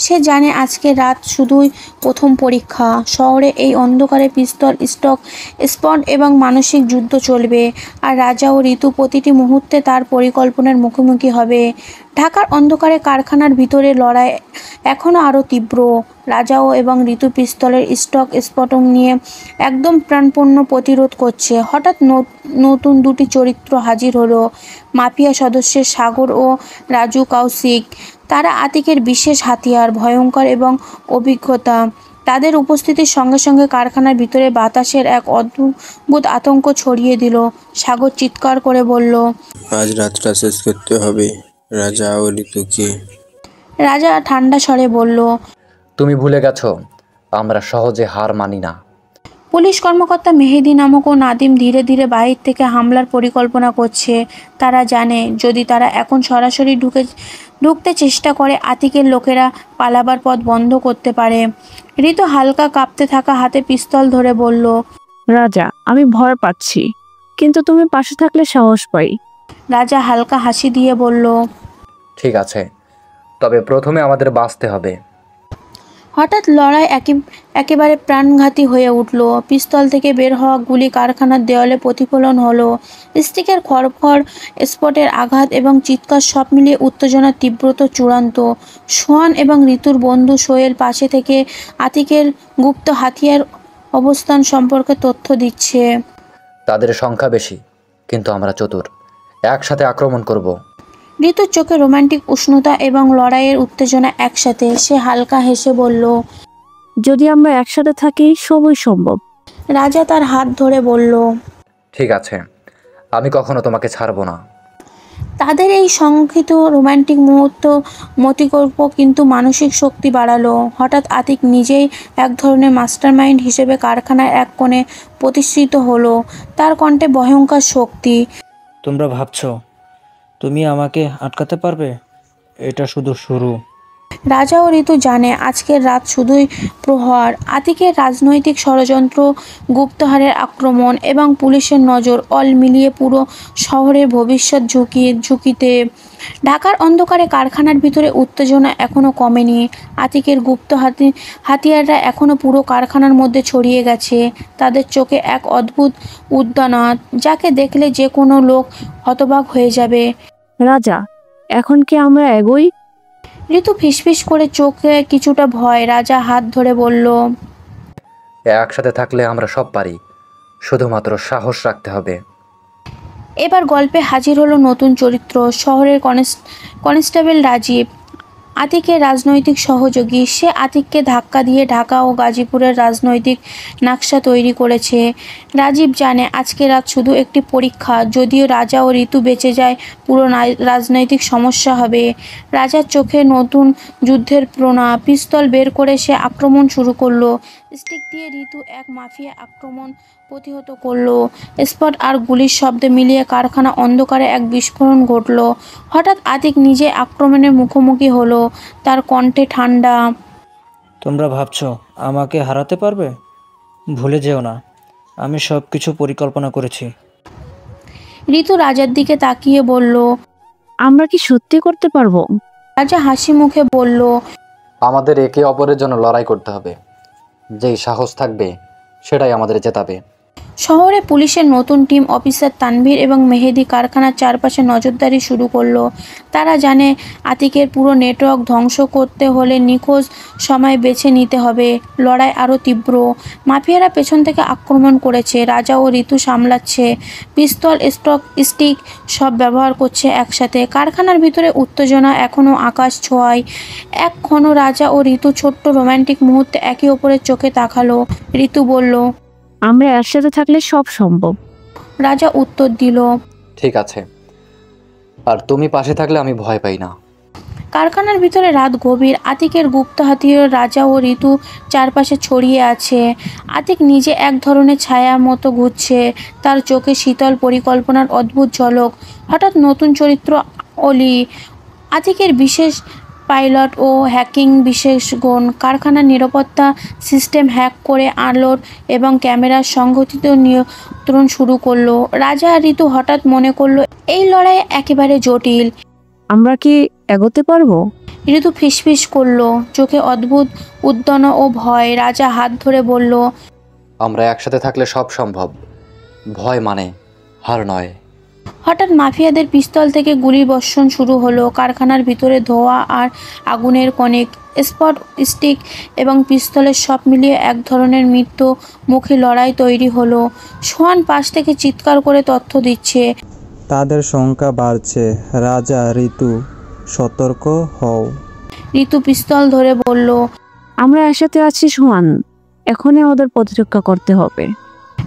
[SPEAKER 2] সে জানে আজকের রাত শুধুই প্রথম পরীক্ষা। শহরে এই অন্ধকারে পিস্তল, স্পট এবং মানসিক যুদ্ধ চলবে, আর রাজা ও ঋতু প্রতিটি মুহূর্তে তার পরিকল্পনার মুখোমুখি হবে। ঢাকার অন্ধকারে কারখানার ভিতরে লড়াই এখনও আরও তীব্র। রাজাও এবং ঋতু পিস্তলের স্টক স্ফোটন নিয়ে একদম প্রাণপণ্য প্রতিরোধ করছে। হঠাৎ নতুন দুটি চরিত্র হাজির হলো, মাফিয়া সদস্যের সাগর ও রাজু কৌশিক। তারা আতিকের বিশেষ হাতিয়ার, ভয়ঙ্কর এবং অভিজ্ঞতা। তাদের উপস্থিতির সঙ্গে সঙ্গে কারখানার ভিতরে বাতাসের এক অদ্ভুত আতঙ্ক ছড়িয়ে দিল। সাগর চিৎকার করে বলল,
[SPEAKER 8] আজ রাতটা শেষ করতে হবে। রাজা ও ঋতুকে।
[SPEAKER 2] রাজা ঠান্ডা স্বরে বলল,
[SPEAKER 1] তুমি ভুলে গেছো আমরা সহজে হার মানি না।
[SPEAKER 2] পুলিশ কর্মকর্তা মেহেদি নামক ও নাদিম ধীরে ধীরে বাহির থেকে হামলার পরিকল্পনা করছে। তারা জানে যদি তারা এখন সরাসরি ঢুকতে চেষ্টা করে আতিকের লোকেরা পালাবার পথ বন্ধ করতে পারে। ঋতু হালকা কাঁপতে থাকা হাতে পিস্তল ধরে বলল,
[SPEAKER 3] রাজা, আমি ভয় পাচ্ছি, কিন্তু তুমি পাশে থাকলে সাহস পাই।
[SPEAKER 2] রাজা হালকা হাসি দিয়ে বলল,
[SPEAKER 1] ঠিক আছে, তবে প্রথমে আমাদের বাঁচতে হবে।
[SPEAKER 2] হঠাৎ লড়াই একেবারে প্রাণঘাতী হয়ে উঠল। পিস্তল থেকে বের হওয়া গুলি কারখানার দেওয়ালে প্রতিফলন হলো। স্টিকের খড়খড়, স্পটের আঘাত এবং চিৎকার সব মিলিয়ে উত্তেজনার তীব্রতা চূড়ান্ত। সোহান এবং ঋতুর বন্ধু সোহেল পাশে থেকে আতিকের গুপ্ত হাতিয়ার অবস্থান সম্পর্কে তথ্য দিচ্ছে।
[SPEAKER 1] তাদের সংখ্যা বেশি, কিন্তু আমরা চতুর। একসাথে আক্রমণ করব।
[SPEAKER 2] ঋতুর চোখে রোমান্টিক উষ্ণতা এবং লড়াইয়ের উত্তেজনা একসাথে। সে হালকা হেসে বলল,
[SPEAKER 3] যদি আমরা একসাথে থাকি সবই সম্ভব।
[SPEAKER 2] রাজা তার হাত ধরে বলল,
[SPEAKER 1] ঠিক আছে, আমি কখনো তোমাকে ছাড়বো না।
[SPEAKER 2] তাদের এই সংক্ষিপ্ত রোমান্টিক মুহূর্ত মতিকল্প কিন্তু মানসিক শক্তি বাড়ালো। হঠাৎ আতিক নিজেই এক ধরনের মাস্টারমাইন্ড হিসেবে কারখানার এক কোণে প্রতিষ্ঠিত হলো। তার কণ্ঠে ভয়ঙ্কর শক্তি।
[SPEAKER 5] তোমরা ভাবছো তুমি আমাকে আটকাতে পারবে? এটা শুধু শুরু।
[SPEAKER 2] রাজা ও ঋতু জানে আজকের রাত শুধুই প্রহর। আতিকের রাজনৈতিক ষড়যন্ত্র, গুপ্তহারের আক্রমণ এবং পুলিশের নজর অল মিলিয়ে পুরো শহরের ভবিষ্যৎ ঝুঁকিতে। ঢাকার অন্ধকারে কারখানার ভিতরে উত্তেজনা এখনও কমেনি। আতিকের গুপ্ত হাতিয়াররা এখনও পুরো কারখানার মধ্যে ছড়িয়ে গেছে। তাদের চোখে এক অদ্ভুত উদ্দানা, যাকে দেখলে যে কোনো লোক হতবাক হয়ে যাবে।
[SPEAKER 3] রাজা, এখন কি আমরা এগোই?
[SPEAKER 2] ঋতু ফিসফিস করে চোখে কিছুটা ভয়। রাজা হাত ধরে বলল,
[SPEAKER 1] একসাথে থাকলে আমরা সব পারি, শুধুমাত্র সাহস রাখতে হবে।
[SPEAKER 2] এবার গল্পে হাজির হলো নতুন চরিত্র, শহরের কনস্টেবল রাজীব, আতিকের রাজনৈতিক সহযোগী। সে আতিককে ধাক্কা দিয়ে ঢাকা ও গাজীপুরের রাজনৈতিক নকশা তৈরি করেছে। রাজীব জানে আজকে রাত শুধু একটি পরীক্ষা। যদিও রাজা ও ঋতু বেঁচে যায়, পুরো রাজনৈতিক সমস্যা হবে। রাজার চোখে নতুন যুদ্ধের প্রণা। পিস্তল বের করে সে আক্রমণ শুরু করলো। স্টিক দিয়ে ঋতু এক মাফিয়া আক্রমণ প্রতিহত করলো। স্পট আর গুলির শব্দে মিলিয়ে কারখানা অন্ধকারে এক বিস্ফোরণ ঘটল। হঠাৎ আতিক নিজে আক্রমণের মুখোমুখি হলো। তার কণ্ঠে ঠান্ডা।
[SPEAKER 5] তোমরা ভাবছো আমাকে হারাতে পারবে? ভুলে যেও না, আমি সব কিছু পরিকল্পনা করেছি।
[SPEAKER 2] ঋতু রাজার দিকে তাকিয়ে বলল,
[SPEAKER 3] আমরা কি সত্যি করতে পারবো?
[SPEAKER 2] রাজা হাসি মুখে বলল,
[SPEAKER 1] আমাদের একে অপরের জন্য লড়াই করতে হবে। যেই সাহস থাকবে সেটাই আমাদের জেতাবে।
[SPEAKER 2] শহরে পুলিশের নতুন টিম অফিসার তানভীর এবং মেহেদি কারখানার চারপাশে নজরদারি শুরু করলো। তারা জানে আতিকের পুরো নেটওয়ার্ক ধ্বংস করতে হলে নিখোঁজ সময় বেছে নিতে হবে। লড়াই আরও তীব্র। মাফিয়ারা পেছন থেকে আক্রমণ করেছে। রাজা ও ঋতু সামলাচ্ছে। পিস্তল, স্টিক সব ব্যবহার করছে একসাথে। কারখানার ভিতরে উত্তেজনা এখনও আকাশ ছোঁয়ায়। এক ক্ষণ রাজা ও ঋতু ছোট্ট রোমান্টিক মুহূর্তে একে অপরের চোখে তাকালো। ঋতু বলল,
[SPEAKER 3] আমরা একসাথে থাকলে সব সম্ভব।
[SPEAKER 2] রাজা উত্তর দিল,
[SPEAKER 1] ঠিক আছে, আর তুমি পাশে থাকলে আমি ভয় পাই না।
[SPEAKER 2] কারখানার ভিতরে রাত গভীর। আতিকের গুপ্ত হাতিয়ার রাজা ও ঋতু চারপাশে ছড়িয়ে আছে। আতিক নিজে এক ধরনের ছায়া মতো ঘুরছে, তার চোখে শীতল পরিকল্পনার অদ্ভুত ঝলক। হঠাৎ নতুন চরিত্র অলি, আতিকের বিশেষ পাইলট ও হ্যাকিং বিশেষ গুণ। কারখানার নিরাপত্তা সিস্টেম হ্যাক করে আলোর এবং ক্যামেরার সংগঠিত নিয়ন্ত্রণ শুরু করলো। রাজা আর ঋতু হঠাৎ মনে করলো এই লড়াই একেবারে জটিল।
[SPEAKER 3] আমরা কি এগোতে পারবো?
[SPEAKER 2] ঋতু ফিসফিস করলো, চোখে অদ্ভুত উদ্দনা ও ভয়। রাজা হাত ধরে বলল,
[SPEAKER 1] আমরা একসাথে থাকলে সব সম্ভব। ভয় মানে হার নয়।
[SPEAKER 2] হঠাৎ মাফিয়াদের পিস্তল থেকে গুলির বর্ষণ শুরু হলো। কারখানার ভিতরে ধোঁয়া আর আগুনের কণিক, স্পট, স্টিক এবং পিস্তলের সব মিলিয়ে এক ধরনের মৃত্যুমুখী লড়াই তৈরি হলো। সোহান পাশ থেকে চিৎকার করে তথ্য দিচ্ছে।
[SPEAKER 7] তাদের সংখ্যা বাড়ছে। রাজা, ঋতু, সতর্ক হও।
[SPEAKER 2] ঋতু পিস্তল ধরে বলল।
[SPEAKER 3] আমরা একসাথে আছি সোহান, এখনই ওদের প্রতিরক্ষা করতে হবে।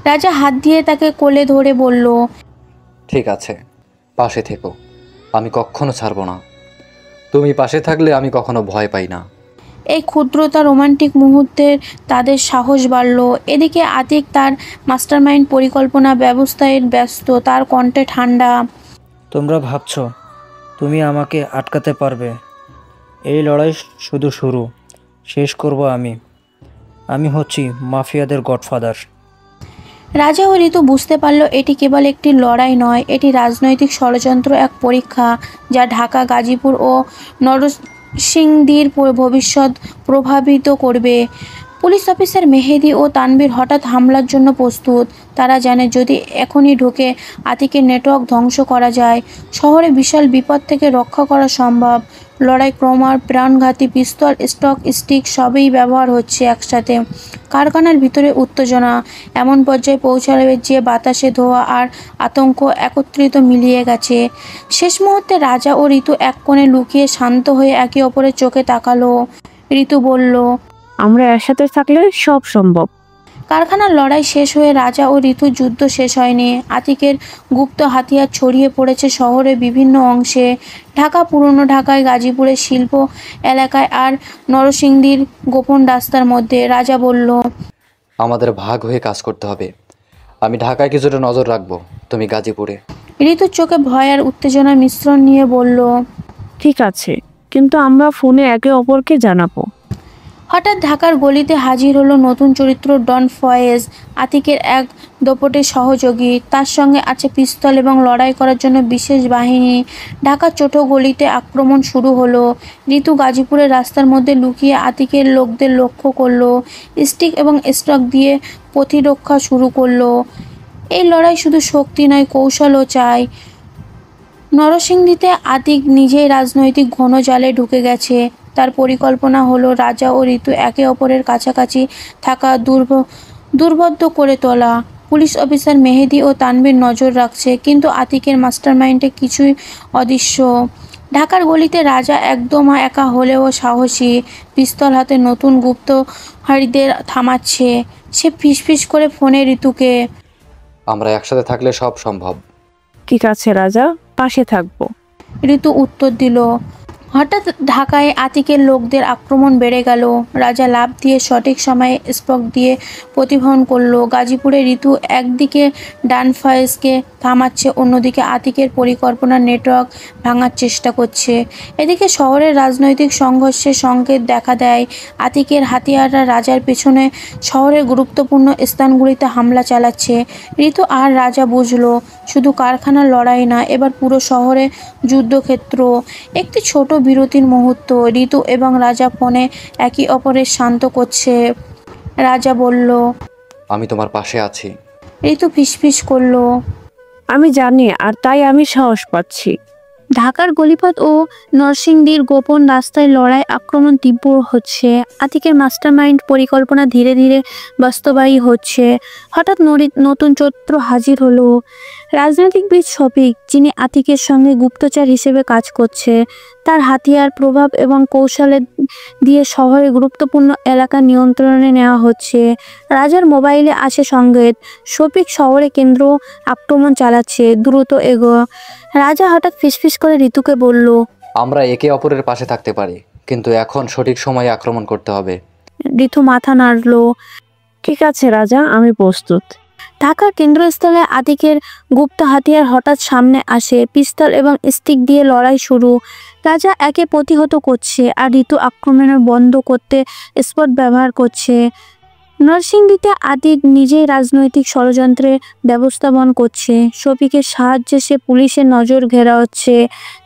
[SPEAKER 2] রাজা হাত দিয়ে তাকে কোলে ধরে বলল।
[SPEAKER 1] ঠিক আছে, পাশে থেকো, আমি কখনো ছাড়বো না। তুমি পাশে থাকলে আমি কখনো ভয় পাই না।
[SPEAKER 2] এই ক্ষুদ্রতা রোমান্টিক মুহূর্তের তাদের সাহস বাড়ল। এদিকে আতিক তার মাস্টারমাইন্ড পরিকল্পনা ব্যবস্থায় ব্যস্ত, তার কণ্ঠে ঠান্ডা।
[SPEAKER 5] তোমরা ভাবছো তুমি আমাকে আটকাতে পারবে? এই লড়াই শুধু শুরু, শেষ করব আমি। আমি হচ্ছি মাফিয়াদের গডফাদার।
[SPEAKER 2] রাজা ও ঋতু বুঝতে পারল এটি কেবল একটি লড়াই নয়, এটি রাজনৈতিক ষড়যন্ত্র, এক পরীক্ষা যা ঢাকা, গাজীপুর ও নরসিংদীর ভবিষ্যৎ প্রভাবিত করবে। পুলিশ অফিসার মেহেদী ও তানভীর হঠাৎ হামলার জন্য প্রস্তুত। তারা জানে যদি এখনই ঢুকে আতিকের নেটওয়ার্ক ধ্বংস করা যায়, শহরে বিশাল বিপদ থেকে রক্ষা করা সম্ভব। লড়াই ক্রমার প্রাণঘাতী, পিস্তল, স্টক, স্টিক সবই ব্যবহার হচ্ছে একসাথে। কারখানার ভিতরে উত্তেজনা এমন পর্যায়ে পৌঁছাবে যে বাতাসে ধোঁয়া আর আতঙ্ক একত্রিত মিলিয়ে গেছে। শেষ মুহূর্তে রাজা ও ঋতু এক কোণে লুকিয়ে শান্ত হয়ে একে অপরের চোখে তাকালো। ঋতু বলল,
[SPEAKER 3] আমরা একসাথে থাকলে সব সম্ভব।
[SPEAKER 2] কারখানার লড়াই শেষ হয়ে রাজা ও ঋতুর যুদ্ধ শেষ হয়নি। আতিকের গুপ্ত হাতিয়ার ছড়িয়ে পড়েছে শহরের বিভিন্ন অংশে। ঢাকা, পুরনো ঢাকায়, গাজীপুরের শিল্প এলাকায় আর নরসিংদীর গোপন রাস্তার মধ্যে। রাজা বলল,
[SPEAKER 1] আমাদের ভাগ হয়ে কাজ করতে হবে। আমি ঢাকায় কিছুটা নজর রাখবো, তুমি গাজীপুরে।
[SPEAKER 2] ঋতুর চোখে ভয় আর উত্তেজনার মিশ্রণ নিয়ে বলল,
[SPEAKER 3] ঠিক আছে, কিন্তু আমরা ফোনে একে অপরকে জানাবো।
[SPEAKER 2] হঠাৎ ঢাকার গলিতে হাজির হলো নতুন চরিত্র ডন ফয়েজ, আতিকের এক দোপটের সহযোগী। তার সঙ্গে আছে পিস্তল এবং লড়াই করার জন্য বিশেষ বাহিনী। ঢাকার ছোট গলিতে আক্রমণ শুরু হলো। ঋতু গাজীপুরের রাস্তার মধ্যে লুকিয়ে আতিকের লোকদের লক্ষ্য করলো, স্টিক এবং স্টক দিয়ে প্রতিরক্ষা শুরু করলো। এই লড়াই শুধু শক্তি নয়, কৌশলও চাই। নরসিংদীতে আতিক নিজেই রাজনৈতিক ঘন জালে ঢুকে গেছে। তার পরিকল্পনা হলো রাজা ও ঋতু একে অপরের কাছাকাছি থাকা দুর্বোধ্য করে তোলা। পুলিশ অফিসার মেহেদী ও তানভীর নজর রাখছে, কিন্তু আতিকের মাস্টারমাইন্ডে কিছুই অদৃশ্য। ঢাকার গলিতে রাজা একদম একা হলেও সাহসী। পিস্তল হাতে নতুন গুপ্তহারীদের থামাচ্ছে। সে ফিসফিস করে ফোনে ঋতুকে।
[SPEAKER 1] আমরা একসাথে থাকলে সব সম্ভব।
[SPEAKER 3] ঠিক আছে রাজা, পাশে থাকবো।
[SPEAKER 2] ঋতু উত্তর দিল। হঠাৎ ঢাকায় আতিকের লোকদের আক্রমণ বেড়ে গেল। রাজা লাফ দিয়ে সঠিক সময়ে স্পক দিয়ে প্রতিহত করলো। গাজীপুরে ঋতু একদিকে ডান ফয়েজকে থামাচ্ছে, অন্যদিকে আতিকের পরিকল্পনার নেটওয়ার্ক ভাঙার চেষ্টা করছে। এদিকে শহরের রাজনৈতিক সংঘর্ষের সংকেত দেখা দেয়। আতিকের হাতিয়াররা রাজার পেছনে শহরের গুরুত্বপূর্ণ স্থানগুলিতে হামলা চালাচ্ছে। ঋতু আর রাজা বুঝলো শুধু কারখানার লড়াই না, এবার পুরো শহরে যুদ্ধক্ষেত্র। একটি ছোট বিরতির মুহূর্ত। ঋতু এবং রাজা ফোনে একে অপরের শান্ত করছে। রাজা বলল,
[SPEAKER 1] আমি তোমার পাশে আছি।
[SPEAKER 2] ঋতু ফিসফিস করলো,
[SPEAKER 3] আমি জানি, আর তাই আমি সাহস পাচ্ছি।
[SPEAKER 2] ঢাকার গলিপথ ও নরসিংদীর গোপন রাস্তায় লড়াই আক্রমণ তীব্র হচ্ছে। আতিকের মাস্টারমাইন্ড পরিকল্পনা ধীরে ধীরে বাস্তবায়ী হচ্ছে। হঠাৎ নতুন চরিত্র হাজির হলো, রাজনৈতিকবিদ শফিক, যিনি আতিকের সঙ্গে গুপ্তচর হিসেবে কাজ করছে। তার হাতিয়ার, প্রভাব এবং কৌশলে দিয়ে শহরের গুরুত্বপূর্ণ এলাকা নিয়ন্ত্রণে নেওয়া হচ্ছে। রাজার মোবাইলে আসে সংকেত, শফিক শহরে কেন্দ্র আক্রমণ চালাচ্ছে, দ্রুত এগো। রাজা হঠাৎ ফিসফিস করে ঋতুকে বলল,
[SPEAKER 1] আমরা একে অপরের পাশে থাকতে পারি, কিন্তু এখন সঠিক সময়ে আক্রমণ করতে হবে।
[SPEAKER 2] ঋতু মাথা নাড়ল।
[SPEAKER 3] ঠিক আছে রাজা, আমি প্রস্তুত।
[SPEAKER 2] ঢাকার কেন্দ্রস্থলে আতিকের গুপ্ত হাতিয়ার হঠাৎ সামনে আসে, পিস্তল এবং স্টিক দিয়ে লড়াই শুরু। রাজা একে প্রতিহত করছে আর ঋতু আক্রমণ বন্ধ করতে স্পট ব্যবহার করছে। নরসিংদীতে আতিক নিজেই রাজনৈতিক ষড়যন্ত্রে ব্যবস্থাপন করছে। শফিকের সাহায্যে সে পুলিশের নজর ঘেরা হচ্ছে,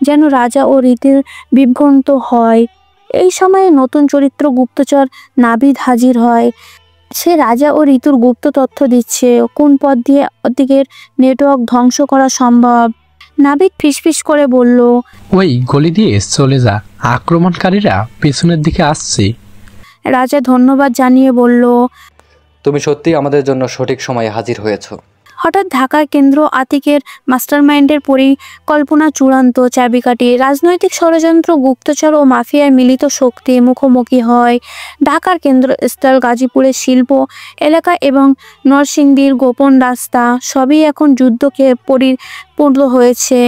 [SPEAKER 2] যেন রাজা ও ঋতুর বিভ্রান্ত হয়। এই সময়ে নতুন চরিত্র গুপ্তচর নাবিদ হাজির হয়। সে রাজা ও ঋতুর গুপ্ত তথ্য দিচ্ছে, কোন পথ দিয়ে আতিকের নেটওয়ার্ক ধ্বংস করা সম্ভব। নাবিদ ফিসফিস করে বলল,
[SPEAKER 9] ওই গলি দিয়ে চলে যা, আক্রমণকারীরা পেছনের দিকে আসছে।
[SPEAKER 2] রাজা ধন্যবাদ জানিয়ে বলল,
[SPEAKER 1] তুমি সত্যিই আমাদের জন্য সঠিক সময়ে হাজির হয়েছো।
[SPEAKER 2] হঠাৎ ঢাকার কেন্দ্র আতিকের মাস্টারমাইন্ডের পরিকল্পনা চূড়ান্ত চাবিকাঠি। রাজনৈতিক ষড়যন্ত্র, গুপ্তচর ও মাফিয়ার মিলিত শক্তি মুখোমুখি হয়। ঢাকার কেন্দ্রস্থল গাজীপুরের শিল্প এলাকা এবং নরসিংদীর গোপন রাস্তা সবই এখন যুদ্ধকে পরিপূর্ণ হয়েছে।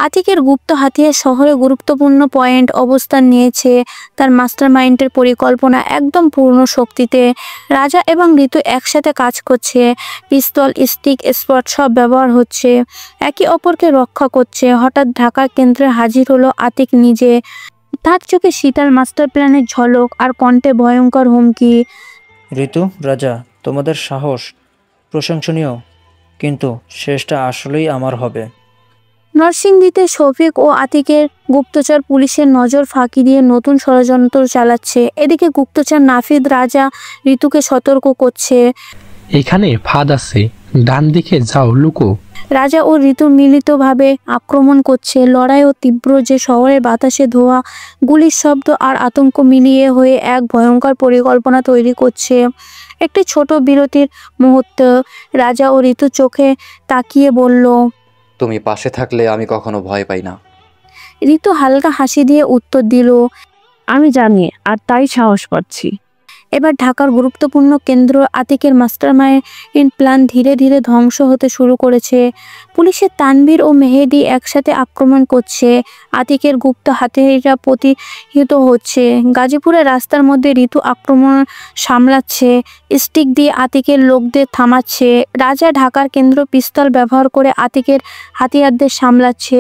[SPEAKER 2] আতিকের গুপ্ত হাতিয়ার শহরে গুরুত্বপূর্ণ পয়েন্ট অবস্থান নিয়েছে। তার মাস্টারমাইন্ডের পরিকল্পনা একদম পূর্ণ শক্তিতে। রাজা এবং ঋতু একসাথে কাজ করছে। পিস্তল, স্টিক, স্পট সব ব্যবহার হচ্ছে, একে অপরকে রক্ষা করছে। হঠাৎ ঢাকার কেন্দ্রে হাজির হলো আতিক নিজে। তার চোখে শীতল মাস্টার প্ল্যানের ঝলক আর কণ্ঠে ভয়ঙ্কর হুমকি।
[SPEAKER 5] ঋতু, রাজা, তোমাদের সাহস প্রশংসনীয়, কিন্তু শেষটা আসলেই আমার হবে।
[SPEAKER 2] নরসিংদীতে শফিক ও আতিকের গুপ্তচর পুলিশের নজর ফাঁকি দিয়ে নতুন ষড়যন্ত্র চালাচ্ছে। এদিকে গুপ্তচর নাফিদ রাজা ঋতুকে সতর্ক করছে,
[SPEAKER 9] এখানে ফাঁদ আছে, ডান দিকে যাও, লুকো।
[SPEAKER 2] রাজা ও ঋতু মিলিতভাবে আক্রমণ করছে। লড়াইও তীব্র যে শহরের বাতাসে ধোঁয়া, গুলির শব্দ আর আতঙ্ক মিলিয়ে হয়ে এক ভয়ঙ্কর পরিকল্পনা তৈরি করছে। একটি ছোট বিরতির মুহূর্ত। রাজা ও ঋতু চোখে তাকিয়ে বলল,
[SPEAKER 1] তুমি পাশে থাকলে আমি কখনো ভয় পাই না।
[SPEAKER 2] ঋতু হালকা হাসি দিয়ে উত্তর দিল,
[SPEAKER 3] আমি জানি, আর তাই সাহস পাচ্ছি।
[SPEAKER 2] এবার ঢাকার গুরুত্বপূর্ণ কেন্দ্র আতিকের মাস্টারমাইন্ড প্ল্যান ধীরে ধীরে ধ্বংস হতে শুরু করেছে। পুলিশের তানভীর ও মেহেদি একসাথে আক্রমণ করছে। আতিকের গুপ্ত হাতিয়ারিরা প্রতিহত হচ্ছে। গাজীপুরের রাস্তার মধ্যে ঋতু আক্রমণ সামলাচ্ছে, স্টিক দিয়ে আতিকের লোকদের থামাচ্ছে। রাজা ঢাকার কেন্দ্র পিস্তল ব্যবহার করে আতিকের হাতিয়ারদের সামলাচ্ছে।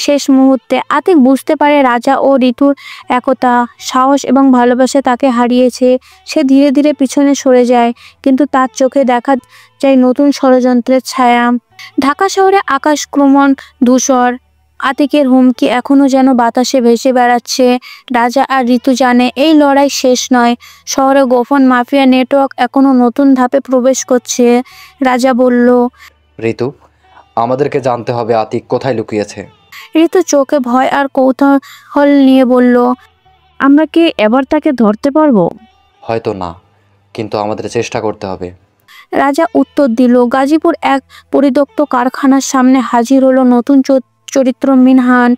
[SPEAKER 2] শেষ মুহূর্তে আতিক বুঝতে পারে রাজা ও ঋতুর একতা, সাহস এবং ভালোবাসা তাকে হারিয়েছে। সে ধীরে ধীরে পিছনে সরে যায়, কিন্তু তার চোখে দেখা যায় নতুন ষড়যন্ত্রের ছায়া। ঢাকা শহরে আকাশ ক্রমণ ধূসর। আতিকের হুমকি এখনো যেন বাতাসে ভেসে বেড়াচ্ছে। রাজা আর ঋতু জানে এই লড়াই শেষ নয়। শহরে গোপন মাফিয়া নেটওয়ার্ক এখনো নতুন ধাপে প্রবেশ করছে। রাজা বলল,
[SPEAKER 1] ঋতু, আমাদেরকে জানতে হবে আতিক কোথায় লুকিয়েছে।
[SPEAKER 2] ঋতু চোখে ভয় আর কৌতূহল নিয়ে বলল,
[SPEAKER 3] আমরা কি এবার তাকে ধরতে পারবো?
[SPEAKER 1] হয়তো না, কিন্তু আমাদের চেষ্টা করতে হবে।
[SPEAKER 2] রাজা উত্তর দিল। গাজীপুর এক পরিত্যক্ত কারখানার সামনে হাজির হলো নতুন চরিত্র মিনহান,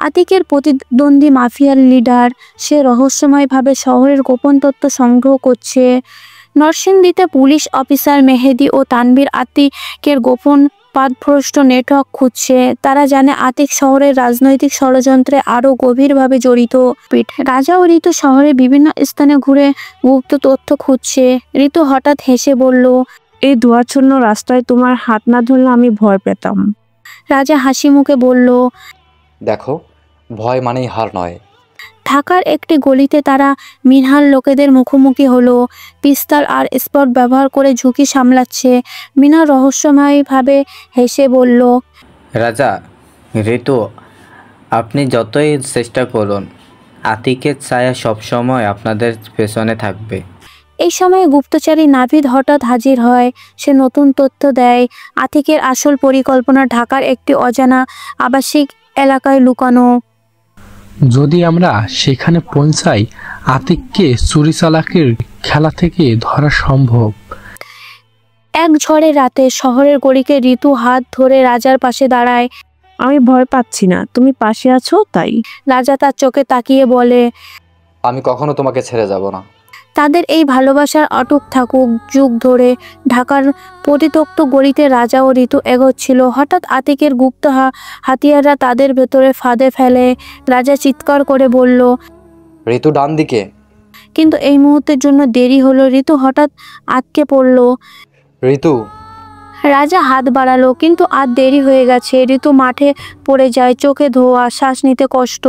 [SPEAKER 2] আতিকের প্রতিদ্বন্দ্বী মাফিয়ার লিডার। সে রহস্যময়ভাবে শহরের গোপন তথ্য সংগ্রহ করছে। নরসিংদীতে পুলিশ অফিসার মেহেদি ও তানভীর আতিকের গোপন পথভ্রষ্ট নেটওয়ার্ক খুঁজছে। তারা জানে আতিক শহরের রাজনৈতিক ষড়যন্ত্রে আরও গভীরভাবে জড়িত। রাজা ও ঋতু শহরের বিভিন্ন স্থানে ঘুরে গুপ্ত তথ্য খুঁজছে। ঋতু হঠাৎ হেসে বলল,
[SPEAKER 3] এই দুয়ারছন্ন রাস্তায় তোমার হাত না ধরলে আমি ভয় পেতাম।
[SPEAKER 2] রাজা হাসি মুখে বলল,
[SPEAKER 1] দেখো, ভয় মানেই হার নয়।
[SPEAKER 2] ঢাকার একটি গলিতে তারা মিনহান লোকেদের মুখোমুখি হলো। পিস্তল আর স্পট ব্যবহার করে ঝুঁকি সামলাচ্ছে। মিনা রহস্যময়ভাবে হেসে বলল,
[SPEAKER 10] রাজা, ঋতু, আপনি যতই চেষ্টা করুন, আতিকের ছায়া সবসময় আপনাদের পেছনে থাকবে।
[SPEAKER 2] এই সময় গুপ্তচারী নাভিদ হঠাৎ হাজির হয়। সে নতুন তথ্য দেয়। আতিকের আসল পরিকল্পনা ঢাকার একটি অজানা আবাসিক এলাকায় লুকানো।
[SPEAKER 9] যদি আমরা সেখানে পৌঁছাই, আতিককে চুরি চালাকের খেলা থেকে ধরা সম্ভব।
[SPEAKER 2] এক ঝড়ের রাতে শহরের গলিকে ঋতু হাত ধরে রাজার পাশে দাঁড়ায়।
[SPEAKER 3] আমি ভয় পাচ্ছি না, তুমি পাশে আছো তাই।
[SPEAKER 2] রাজা তার চোখে তাকিয়ে বলে,
[SPEAKER 1] আমি কখনো তোমাকে ছেড়ে যাব না।
[SPEAKER 2] তাদের এই ভালোবাসার অটুট থাকুক যুগ ধরে। ঢাকার পরিত্যক্ত গলিতে রাজা ও ঋতু এগোচ্ছিল। হঠাৎ আতিকের গুপ্ত হাতিয়াররা তাদের ভেতরে ফাঁদে ফেলে। রাজা চিৎকার করে বলল,
[SPEAKER 1] ঋতু ডান দিকে।
[SPEAKER 2] কিন্তু এই মুহূর্তের জন্য দেরি হলো। ঋতু হঠাৎ আটকে পড়ল।
[SPEAKER 1] ঋতু।
[SPEAKER 2] রাজা হাত বাড়ালো, কিন্তু আর দেরি হয়ে গেছে। ঋতু মাঠে পড়ে যায়, চোখে ধোয়া, শ্বাস নিতে কষ্ট।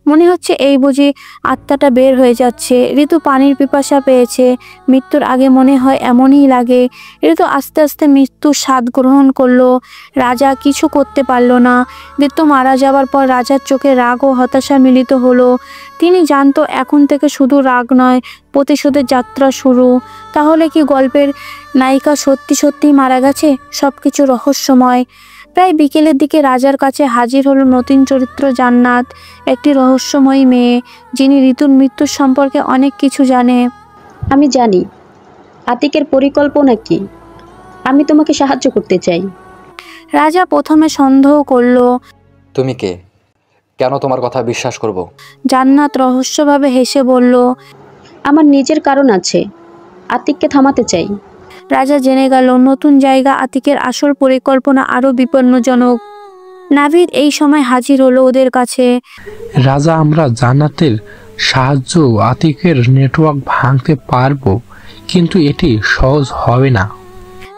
[SPEAKER 2] মনে হচ্ছে এই বুঝি আত্মাটা বের হয়ে যাচ্ছে। ঋতু পানির পিপাসা পেয়েছে। মৃত্যুর আগে মনে হয় এমনই লাগে। ঋতু আস্তে আস্তে মৃত্যুর স্বাদ গ্রহণ করলো। রাজা কিছু করতে পারল না। ঋতু মারা যাওয়ার পর রাজার চোখে রাগ ও হতাশা মিলিত হলো। তিনি জানতো এখন থেকে শুধু রাগ নয়, প্রতিশোধের যাত্রা শুরু। তাহলে কি গল্পের নায়িকা সত্যি সত্যিই মারা গেছে? সবকিছু রহস্যময়। প্রায় বিকেলের দিকে রাজার কাছে হাজির হলো নতুন চরিত্র জান্নাত, একটি রহস্যময়ী মেয়ে যিনি ঋতুর মৃত্যুর সম্পর্কে অনেক কিছু জানে।
[SPEAKER 11] আমি জানি আতিকের পরিকল্পনা কি, আমি তোমাকে সাহায্য করতে চাই।
[SPEAKER 2] রাজা প্রথমে সন্দেহ করলো।
[SPEAKER 1] তুমি কে? কেন তোমার কথা বিশ্বাস করব?
[SPEAKER 2] জান্নাত রহস্যভাবে হেসে বলল,
[SPEAKER 11] আমার নিজের কারণ আছে, আতিককে থামাতে চাই।
[SPEAKER 2] রাজা জেনে গেল নতুন জায়গা, আতিকের আসল পরিকল্পনা আরো বিপজ্জনক। নাভিদ এই সময় হাজির হলো ওদের কাছে।
[SPEAKER 9] রাজা, আমরা জান্নাতের সাহায্য আতিকের নেটওয়ার্ক ভাঙতে পারবো, কিন্তু এটি সহজ হবে না।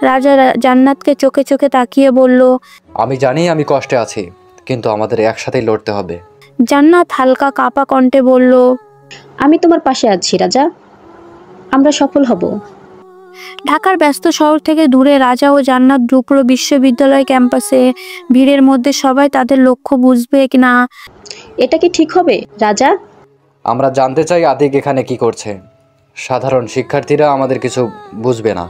[SPEAKER 2] রাজা জান্নাতকে চোখে চোখে তাকিয়ে বলল,
[SPEAKER 1] আমি জানি আমি কষ্টে আছি, কিন্তু আমাদের একসাথেই লড়তে হবে।
[SPEAKER 2] জান্নাত হালকা কাঁপা কণ্ঠে বলল,
[SPEAKER 11] আমি তোমার পাশে আছি রাজা, আমরা সফল হব।
[SPEAKER 2] ঢাকার ব্যস্ত শহর থেকে দূরে রাজা ও জান্নাত ঢুকলো বিশ্ববিদ্যালয় ক্যাম্পাসে। ভিড়ের মধ্যে সবাই তাদের লক্ষ্য বুঝবে না।
[SPEAKER 11] এটা কি ঠিক হবে রাজা?
[SPEAKER 1] আমরা জানতে চাই আতিক এখানে কি করছে। সাধারণ শিক্ষার্থীরা আমাদের কিছু বুঝবে না।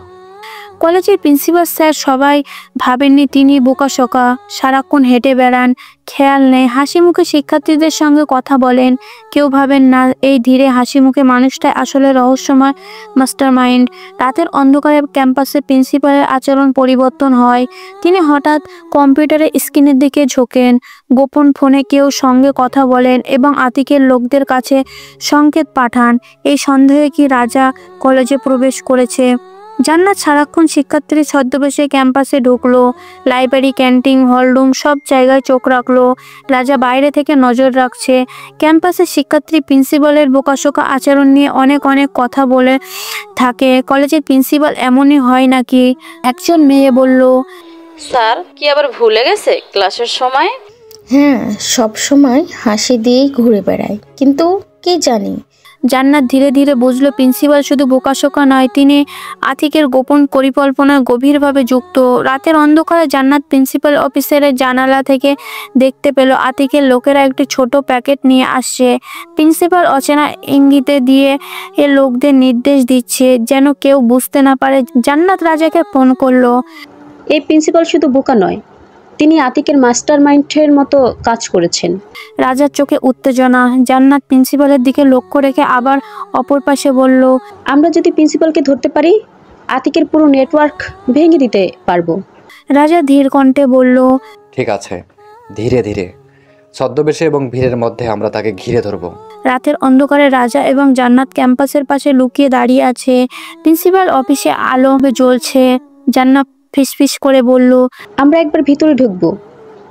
[SPEAKER 2] কলেজের প্রিন্সিপাল স্যার সবাই ভাবেননি তিনি বোকাশোকা, সারাক্ষণ হেঁটে বেড়ান, খেয়াল নেই, হাসি মুখে শিক্ষার্থীদের সঙ্গে কথা বলেন। কেউ ভাবেন না এই ধীরে হাসি মুখে মানুষটাই আসলে রহস্যময় মাস্টার মাইন্ড। রাতের অন্ধকারে ক্যাম্পাসে প্রিন্সিপালের আচরণ পরিবর্তন হয়। তিনি হঠাৎ কম্পিউটারের স্ক্রিনের দিকে ঝোঁকেন, গোপন ফোনে কেউ সঙ্গে কথা বলেন এবং আতিকের লোকদের কাছে সংকেত পাঠান। এই সন্দেহে কি রাজা কলেজে প্রবেশ করেছে? জান্নাত সারাক্ষণ শিক্ষার্থীর ছদ্মবেশে ক্যাম্পাসে ঢুকলো, লাইব্রেরি, ক্যান্টিন, হলরুম সব জায়গায় চোখ রাখলো। রাজা বাইরে থেকে নজর রাখছে। ক্যাম্পাসের শিক্ষার্থী প্রিন্সিপালের বোকাশোকা আচরণ নিয়ে অনেক কথা বলে থাকে। কলেজের প্রিন্সিপাল এমনই হয় নাকি? একজন মেয়ে বলল,
[SPEAKER 12] স্যার কি আবার ভুলে গেছে ক্লাসের সময়?
[SPEAKER 13] হ্যাঁ, সব সময় হাসি দিয়েই ঘুরে বেড়ায়, কিন্তু কি জানি।
[SPEAKER 2] জান্নাত ধীরে ধীরে বুঝলো প্রিন্সিপাল শুধু বোকাশোকা নয়, তিনি আতিকের গোপন পরিকল্পনায় গভীরভাবে যুক্ত। রাতের অন্ধকারে জান্নাত প্রিন্সিপাল অফিসের জানালা থেকে দেখতে পেল আতিকের লোকেরা একটি ছোট প্যাকেট নিয়ে আসছে। প্রিন্সিপাল অচেনা ইঙ্গিতে দিয়ে এ লোকদের নির্দেশ দিচ্ছে যেন কেউ বুঝতে না পারে। জান্নাত রাজাকে ফোন করলো।
[SPEAKER 11] এই প্রিন্সিপাল শুধু বোকা নয়, তিনি আতিকের মাস্টার মাইন্ডের মতো কাজ করেছেন।
[SPEAKER 2] রাজার চোখে উত্তেজনা। জান্নাত প্রিন্সিপালের দিকে লক্ষ্য রেখে আবার অপর পাশে বলল,
[SPEAKER 11] আমরা যদি প্রিন্সিপালকে ধরতে পারি আতিকের পুরো নেটওয়ার্ক ভেঙে দিতে পারবো।
[SPEAKER 2] রাজা ধীর কণ্ঠে বলল,
[SPEAKER 1] ঠিক আছে, ধীরে ধীরে, ছদ্মবেশে এবং ভিড়ের মধ্যে আমরা তাকে ঘিরে ধরব।
[SPEAKER 2] রাতের অন্ধকারে রাজা এবং জান্নাত ক্যাম্পাসের পাশে লুকিয়ে দাঁড়িয়ে আছে। প্রিন্সিপাল অফিসে আলো জ্বলছে। জান্নাত ফিসফিস করে বলল,
[SPEAKER 11] আমরা একবার ভিতরে ঢুকবো,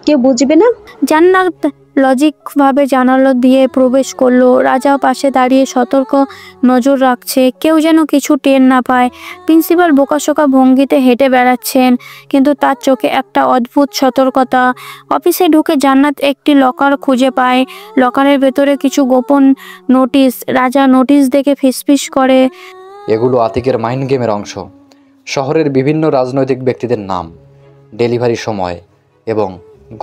[SPEAKER 11] কেউ বুঝবে না।
[SPEAKER 2] জান্নাত লজিকভাবে জানালা দিয়ে প্রবেশ করলো। রাজা পাশে দাঁড়িয়ে সতর্ক নজর রাখছে, কেউ যেন কিছু টের না পায়। প্রিন্সিপাল বোকাশোকা ভঙ্গিতে হেঁটে বেড়াচ্ছেন, কিন্তু তার চোখে একটা অদ্ভুত সতর্কতা। অফিসে ঢুকে জান্নাত একটি লকার খুঁজে পায়। লকারের ভেতরে কিছু গোপন নোটিশ। রাজা নোটিশ দেখে ফিসফিস করে,
[SPEAKER 1] এগুলো আতিকের মাইন্ড গেমের অংশ। শহরের বিভিন্ন রাজনৈতিক ব্যক্তিদের নাম, ডেলিভারি সময় এবং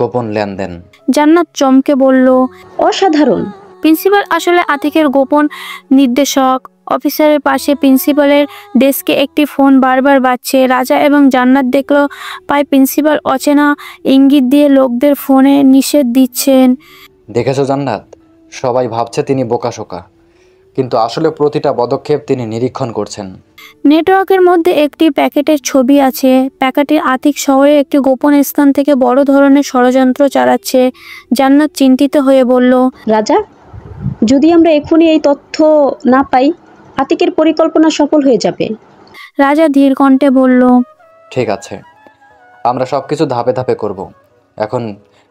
[SPEAKER 1] গোপন লেনদেন।
[SPEAKER 2] জান্নাত চমকে বলল,
[SPEAKER 11] অসাধারণ।
[SPEAKER 2] প্রিন্সিপাল আসলে আতিকের গোপন নির্দেশক। অফিসারের পাশে প্রিন্সিপালের ডেস্কে একটি ফোন বারবার বাজছে। রাজা এবং জান্নাত দেখলো পায় প্রিন্সিপাল অচেনা ইঙ্গিত দিয়ে লোকদের ফোনে নিষেধ দিচ্ছেন।
[SPEAKER 1] দেখেছো জান্নাত, সবাই ভাবছে তিনি বোকাশোকা, কিন্তু আসলে প্রতিটা পদক্ষেপ তিনি নিরীক্ষণ করছেন।
[SPEAKER 2] নেটওয়ার্কের মধ্যে একটি প্যাকেটের ছবি আছে। প্যাকেটে আতিক শহরে একটি গোপন স্থান থেকে বড় ধরনের ষড়যন্ত্র চালাচ্ছে। জান্নাত চিন্তিত হয়ে বলল,
[SPEAKER 11] রাজা, যদি আমরা এখনই এই তথ্য না পাই আতিকের পরিকল্পনা সফল হয়ে যাবে।
[SPEAKER 2] রাজা ধীর কণ্ঠে বলল,
[SPEAKER 1] ঠিক আছে, আমরা সবকিছু ধাপে ধাপে করব। এখন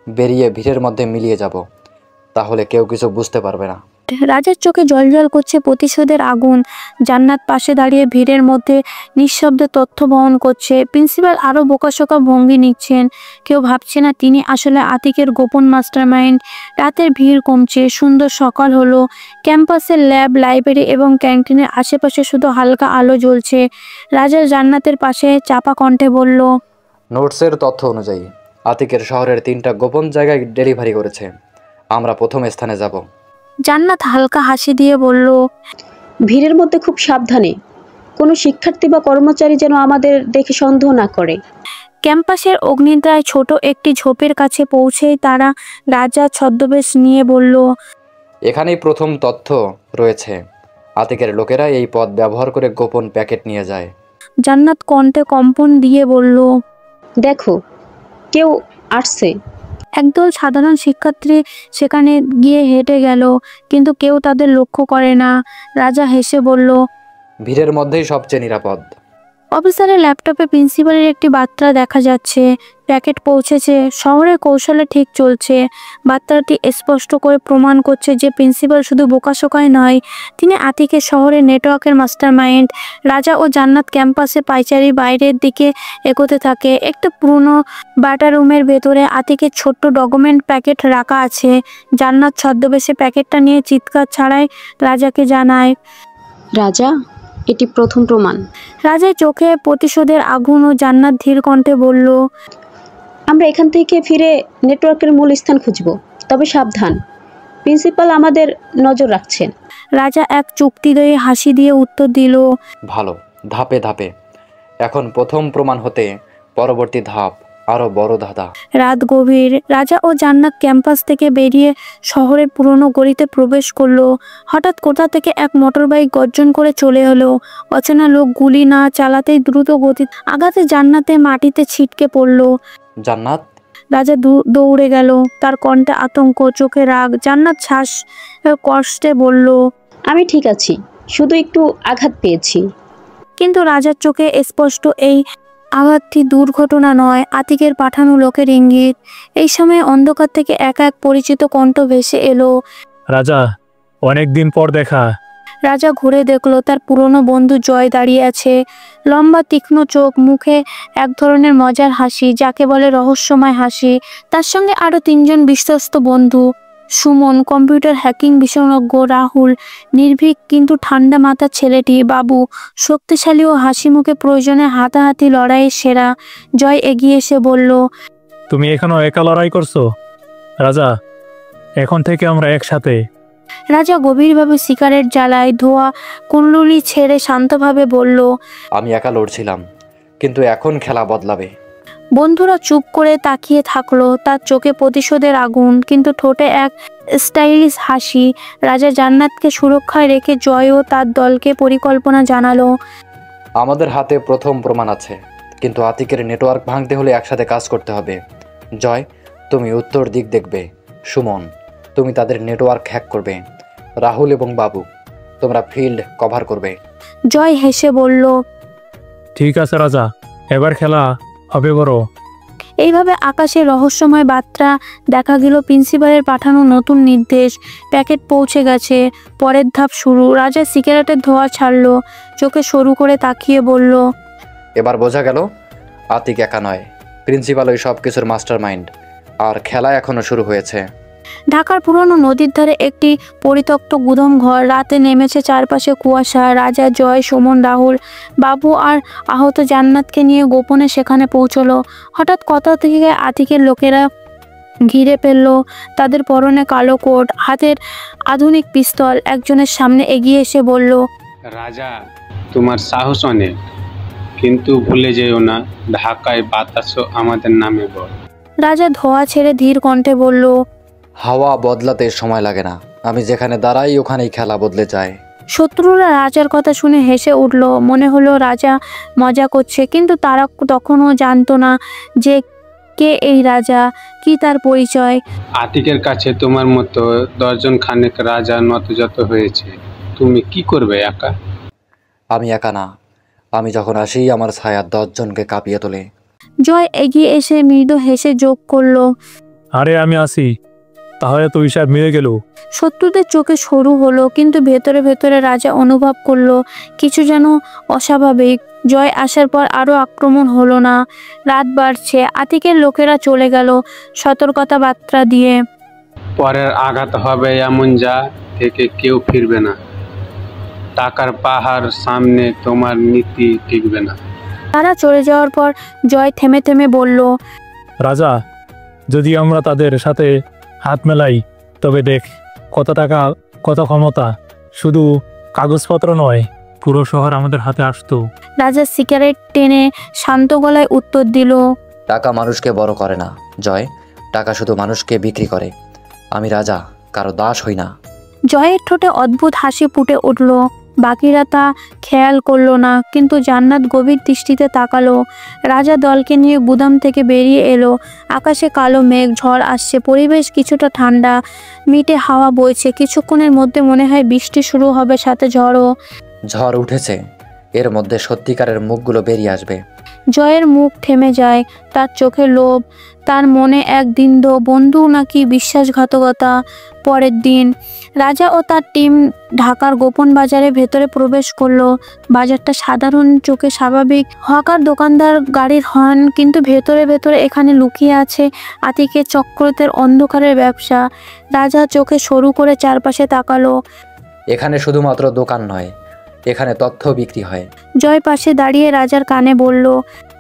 [SPEAKER 1] বেরিয়ে ভিড়ের মধ্যে মিলিয়ে যাব, তাহলে কেউ কিছু বুঝতে পারবে না।
[SPEAKER 2] রাজার চোখে জলজল করছে প্রতিশোধের আগুন। জান্নাত পাশে দাঁড়িয়ে ভিড়ের মধ্যে নিঃশব্দে তথ্য বহন করছে। প্রিন্সিপাল আরও বোকাশোকা ভঙ্গি নিচ্ছেন। কেউ ভাবছে না তিনি আসলে আতিকের গোপন মাস্টারমাইন্ড। রাতের ভিড় কমছে, সুন্দর সকাল হলো। ক্যাম্পাসের ল্যাব, লাইব্রেরি এবং ক্যান্টিনের আশেপাশে শুধু হালকা আলো জ্বলছে। রাজা জান্নাতের পাশে চাপা কণ্ঠে বলল,
[SPEAKER 1] নোটসের তথ্য অনুযায়ী আতিকের শহরের 3টা গোপন জায়গায় ডেলিভারি করেছে। আমরা প্রথম স্থানে যাব।
[SPEAKER 2] জান্নাত হালকা হাসি দিয়ে বলল,
[SPEAKER 11] ভিড়ের মধ্যে খুব সাবধানে, কোনো শিক্ষার্থী বা কর্মচারী যেন আমাদের দেখে সন্দেহ না করে।
[SPEAKER 2] ক্যাম্পাসের অগ্নিদ্রায় ছোট একটি ঝোপের কাছে পৌঁছেই তারা রাজা ছদ্মবেশ নিয়ে বলল,
[SPEAKER 1] এখানেই প্রথম তথ্য রয়েছে। আতিকের লোকেরা এই পথ ব্যবহার করে গোপন প্যাকেট নিয়ে যায়।
[SPEAKER 2] জান্নাত কণ্ঠে কম্পন দিয়ে বলল,
[SPEAKER 11] দেখো, কেউ আসছে।
[SPEAKER 2] একদল সাধারণ শিক্ষার্থী সেখানে গিয়ে হেঁটে গেল, কিন্তু কেউ তাদের লক্ষ্য করে না। রাজা হেসে বলল,
[SPEAKER 1] ভিড়ের মধ্যেই সবচেয়ে নিরাপদ।
[SPEAKER 2] অফিসারের ল্যাপটপে প্রিন্সিপালের একটি বার্তা দেখা যাচ্ছে। প্যাকেট পৌঁছেছে, শহরের কৌশলে ঠিক চলছে। বার্তাটি স্পষ্ট করে প্রমাণ করছে যে প্রিন্সিপাল শুধু বোকাশোকাই নয়, তিনি আতিকের শহরের নেটওয়ার্কের মাস্টারমাইন্ড। রাজা ও জান্নাত ক্যাম্পাসে পাইচারি বাইরের দিকে এগোতে থাকে। একটা পুরনো বাটা রুমের ভেতরে আতিকের ছোট্ট ডকুমেন্ট প্যাকেট রাখা আছে। জান্নাত ছদ্মবেশে প্যাকেটটা নিয়ে চিৎকার ছাড়াই রাজাকে জানায়,
[SPEAKER 11] রাজা, এটি প্রথম প্রমাণ।
[SPEAKER 2] রাজার চোখে প্রতিশোধের আগুন ও জান্নাত ধীর কণ্ঠে বলল,
[SPEAKER 11] আমরা এখান থেকে ফিরে নেটওয়ার্কের মূল স্থান খুঁজব, তবে সাবধান, প্রিন্সিপাল আমাদের নজর রাখছেন।
[SPEAKER 2] রাজা এক চুক্তিদয়ী হাসি দিয়ে উত্তর দিল,
[SPEAKER 1] ভালো, ধাপে ধাপে। এখন প্রথম প্রমাণ হতে পরবর্তী ধাপ আরো বড় ধাঁধা।
[SPEAKER 2] রাত গভীর। রাজা ও জান্নাত ক্যাম্পাস থেকে বেরিয়ে শহরের পুরনো গলিতে প্রবেশ করলো। হঠাৎ কোথা থেকে এক মোটরবাইক গর্জন করে চলে এলো। অচেনা লোক গুলি না চালাতেই দ্রুত গতি আঘাতে জান্নাতে মাটিতে ছিটকে পড়লো।
[SPEAKER 1] জান্নাত!
[SPEAKER 2] রাজা দৌড়ে গেল, তার কণ্ঠে আতঙ্ক, চোখে রাগ। জান্নাত শ্বাস কষ্টে বলল,
[SPEAKER 11] আমি ঠিক আছি, শুধু একটু আঘাত পেয়েছি।
[SPEAKER 2] কিন্তু রাজার চোখে স্পষ্ট এই আঘাতটি দুর্ঘটনা নয়, আতিকের পাঠানো লোকের ইঙ্গিত। এই সময় অন্ধকার থেকে এক এক পরিচিত কণ্ঠ ভেসে এলো,
[SPEAKER 4] রাজা, অনেক দিন পর দেখা।
[SPEAKER 2] রাজা ঘুরে দেখলো তার পুরনো বন্ধু জয় দাঁড়িয়ে আছে। লম্বা তীক্ষ্ণ চোখ, মুখে এক ধরনের মজার হাসি, যাকে বলে রহস্যময় হাসি। তার সঙ্গে আরো তিনজন বিশ্বস্ত বন্ধু, সুমন, কম্পিউটার হ্যাকিং বিশেষজ্ঞ, রাহুল, নির্ভীক কিন্তু ঠান্ডা মাথার ছেলেটি, বাবু, শক্তিশালী ও হাসি মুখে প্রয়োজনে হাতাহাতি লড়াইয়ের সেরা। জয় এগিয়ে এসে বলল,
[SPEAKER 4] তুমি এখনো একা লড়াই করছো? রাজা, এখন থেকে আমরা একসাথে।
[SPEAKER 2] রাজা গভীরভাবে সিগারেট জ্বালায়, ধোয়া কুণ্ডলি ছেড়ে শান্তভাবে বলল,
[SPEAKER 1] আমি একা লড়ছিলাম, কিন্তু এখন খেলা বদলাবে।
[SPEAKER 2] বন্ধুরা চুপ করে তাকিয়ে থাকলো, তার চোখে প্রতিশোধের আগুন, কিন্তু ঠোঁটে এক স্টাইলিশ হাসি। রাজা জান্নাতকে সুরক্ষায় রেখে জয় ও তার দলকে পরিকল্পনা জানালো,
[SPEAKER 1] আমাদের হাতে প্রথম প্রমাণ আছে, কিন্তু আতিকের নেটওয়ার্ক ভাঙতে হলে একসাথে কাজ করতে হবে। জয়, তুমি উত্তর দিক দেখবে। সুমন, তুমি তাদের নেটওয়ার্ক হ্যাক করবে। রাহুল এবং বাবু, তোমরা ফিল্ড কভার করবে।
[SPEAKER 2] জয় হেসে বলল,
[SPEAKER 4] ঠিক আছে রাজা, এবার খেলা হবে বড়।
[SPEAKER 2] এইভাবে আকাশে রহস্যময় বার্তা দেখা গেল, প্রিন্সিপালের পাঠানো নতুন নির্দেশ। প্যাকেট পৌঁছে গেছে, পরের ধাপ শুরু। রাজা সিগারেটের ধোঁয়া ছাড়লো, চোখে সরু করে তাকিয়ে বলল,
[SPEAKER 1] এবার বোঝা গেল আতিক একা নয়, প্রিন্সিপাল ওই সব কিছুর মাস্টার মাইন্ড। আর খেলা এখনো শুরু হয়েছে।
[SPEAKER 2] ঢাকার পুরনো নদীর ধারে একটি পরিত্যক্ত গুদাম ঘর। রাতে নেমেছে চারপাশে কুয়াশা। রাজা, জয়, সুমন, রাহুল, বাবু আর আহত জান্নাতকে নিয়ে গোপনে সেখানে পৌঁছলো। হঠাৎ কোথা থেকে আতিকের লোকেরা ঘিরে ফেলল। তাদের পরনে কালো কোট, হাতের আধুনিক পিস্তল। একজনের সামনে এগিয়ে এসে বলল,
[SPEAKER 14] রাজা, তোমার সাহস অনেক, কিন্তু ভুলে যেও না, ঢাকায় বাতাসও আমাদের নামে বল।
[SPEAKER 2] রাজা ধোয়া ছেড়ে ধীর কণ্ঠে বলল,
[SPEAKER 1] হাওয়া বদলাতে সময় লাগে না, আমি যেখানে দাঁড়াই ওখানেই খেলা বদলে যায়।
[SPEAKER 2] শত্রুরা রাজার কথা শুনে হেসে উঠল। মনে হলো রাজা মজা করছে, কিন্তু তারা তখনও জানতো না যে কে এই রাজা, কি তার পরিচয়।
[SPEAKER 14] আতিকের কাছে তোমার মতো দর্জন খানেক রাজা নতজাত হয়েছে, তুমি কি করবে একা?
[SPEAKER 1] আমি একা না, আমি যখন আসি আমার ছায়া 10 জনকে কাঁপিয়ে তোলে।
[SPEAKER 2] জয় এগিয়ে এসে মৃদু হেসে যোগ করলো,
[SPEAKER 4] আরে আমি আসি, তাহলে তো হিসাব মিলে গেল।
[SPEAKER 2] শত্রুদের চোখে সরু হলো, কিন্তু ভেতরে ভেতরে রাজা অনুভব করলো কিছু যেন অস্বাভাবিক। জয় আসার পর আরো আক্রমণ হলো না। রাত বাড়ছে, আতিকের লোকেরা চলে গেল সতর্কতা বার্তা দিয়ে।
[SPEAKER 14] পরের আঘাত হবে এমন যা থেকে কেউ ফিরবে না। টাকার পাহাড় সামনে তোমার নীতি টিকবে না।
[SPEAKER 2] তারা চলে যাওয়ার পর জয় থেমে থেমে বলল,
[SPEAKER 4] রাজা, যদি আমরা তাদের সাথে হাত মেলাই, তবে দেখ কত টাকা, কত ক্ষমতা। শুধু কাগজপত্র নয়, পুরো শহর আমাদের হাতে আসতো।
[SPEAKER 2] রাজা সিগারেট টেনে শান্ত গলায় উত্তর দিল,
[SPEAKER 1] টাকা মানুষকে বড় করে না জয়, টাকা শুধু মানুষকে বিক্রি করে। আমি রাজা, কারো দাস হই না।
[SPEAKER 2] জয়ের ঠোঁটে অদ্ভুত হাসি ফুটে উঠল। বাকিরা তা খেয়াল করলো না, কিন্তু জান্নাত গভীর দৃষ্টিতে তাকালো। রাজা দলকে নিয়ে গুদাম থেকে বেরিয়ে এলো। আকাশে কালো মেঘ, ঝড় আসছে, পরিবেশ কিছুটা ঠান্ডা, মিটে হাওয়া বইছে। কিছুক্ষণের মধ্যে মনে হয় বৃষ্টি শুরু হবে, সাথে ঝড়ও।
[SPEAKER 1] ঝড় উঠেছে, এর মধ্যে সত্যিকারের মুখগুলো বেরিয়ে আসবে।
[SPEAKER 2] জয়ের মুখ থেমে যায়, তার চোখে লোভ, তার মনে এক দ্বিন্দ্ব, বন্ধু নাকি বিশ্বাসঘাতকতা। পরের দিন রাজা ও তার টিম ঢাকার গোপন বাজারে ভেতরে প্রবেশ করলো। বাজারটা সাধারণ চোখে স্বাভাবিক, হকার দোকানদার গাড়ির হর্ন, কিন্তু ভেতরে ভেতরে এখানে লুকিয়ে আছে আতিকের চক্রতের অন্ধকারের ব্যবসা। রাজা চোখে সরু করে চারপাশে তাকালো।
[SPEAKER 1] এখানে শুধুমাত্র দোকান নয়, এখানে তথ্য বিক্রি হয়।
[SPEAKER 2] জয় পাশে দাঁড়িয়ে রাজার কানে বলল,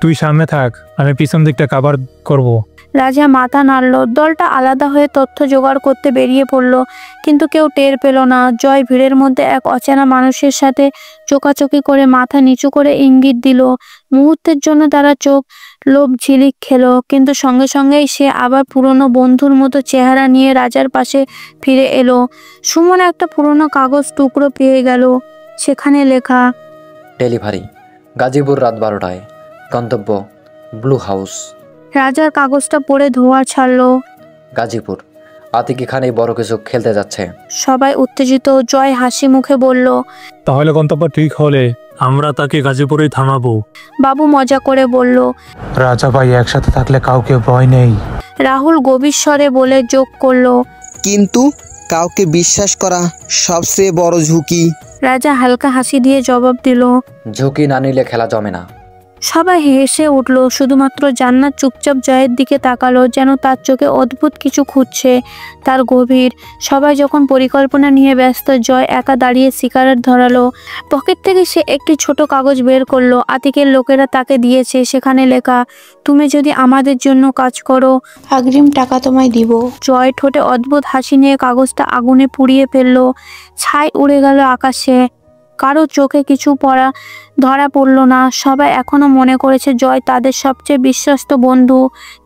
[SPEAKER 4] তুই সামনে থাক, আমি পিছন দিকটা কভার করব।
[SPEAKER 2] রাজা মাথা নাড়ল। দলটা আলাদা হয়ে তথ্য জোগাড় করতে বেরিয়ে পড়ল, কিন্তু কেউ টের পেল না। জয় ভিড়ের মধ্যে এক অচেনা মানুষের সাথে চোকাচোকি করে মাথা নিচু করে ইঙ্গিত দিল। মুহূর্তের জন্য তারা চোখ লোভ ঝিলিক খেলো, কিন্তু সঙ্গে সঙ্গেই সে আবার পুরনো বন্ধুর মতো চেহারা নিয়ে রাজার পাশে ফিরে এলো। সুমন একটা পুরনো কাগজ টুকরো পেয়ে গেল, সেখানে লেখা,
[SPEAKER 1] ডেলিভারি গাজীপুর রাত 12টায়, গন্তব্য ব্লু হাউস।
[SPEAKER 2] রাজার কাগজটা পড়ে ধোঁয়া ছাড়লো।
[SPEAKER 1] গাজীপুর, আতিক এখানেই বড় কিছু খেলতে যাচ্ছে।
[SPEAKER 2] সবাই উত্তেজিত। জয় হাসি মুখে বলল,
[SPEAKER 4] তাহলে গন্তব্য ঠিক হলে আমরা তাকে গাজীপুরেই থামাবো।
[SPEAKER 2] বাবু মজা করে বলল,
[SPEAKER 9] রাজা ভাই একসাথে থাকলে কাউকে ভয় নেই।
[SPEAKER 2] রাহুল গভীর স্বরে বলে যোগ করলো,
[SPEAKER 15] কিন্তু কাউকে বিশ্বাস করা সবচেয়ে বড় ঝুঁকি।
[SPEAKER 2] রাজা হালকা হাসি দিয়ে জবাব দিল,
[SPEAKER 1] ঝুঁকি না নিলে খেলা জমে না।
[SPEAKER 2] সবাই হেসে উঠল, শুধুমাত্র জান্নাত চুপচাপ জয়ের দিকে তাকালো, যেন তার চোখে অদ্ভুত কিছু খুঁজছে, তার গভীর। সবাই যখন পরিকল্পনা নিয়ে ব্যস্ত, জয় একা দাঁড়িয়ে সিগারেট ধরালো। পকেট থেকে সে একটি ছোট কাগজ বের করলো। আতিকের লোকেরা তাকে দিয়েছে, সেখানে লেখা, তুমি যদি আমাদের জন্য কাজ করো, অগ্রিম টাকা তোমায় দিব। জয় ঠোঁটে অদ্ভুত হাসি নিয়ে কাগজটা আগুনে পুড়িয়ে ফেললো। ছাই উড়ে গেল আকাশে। কারো চোখে কিছু ধরা পড়ল না। সবাই এখনো মনে করেছে জয় তাদের সবচেয়ে বিশ্বস্ত বন্ধু,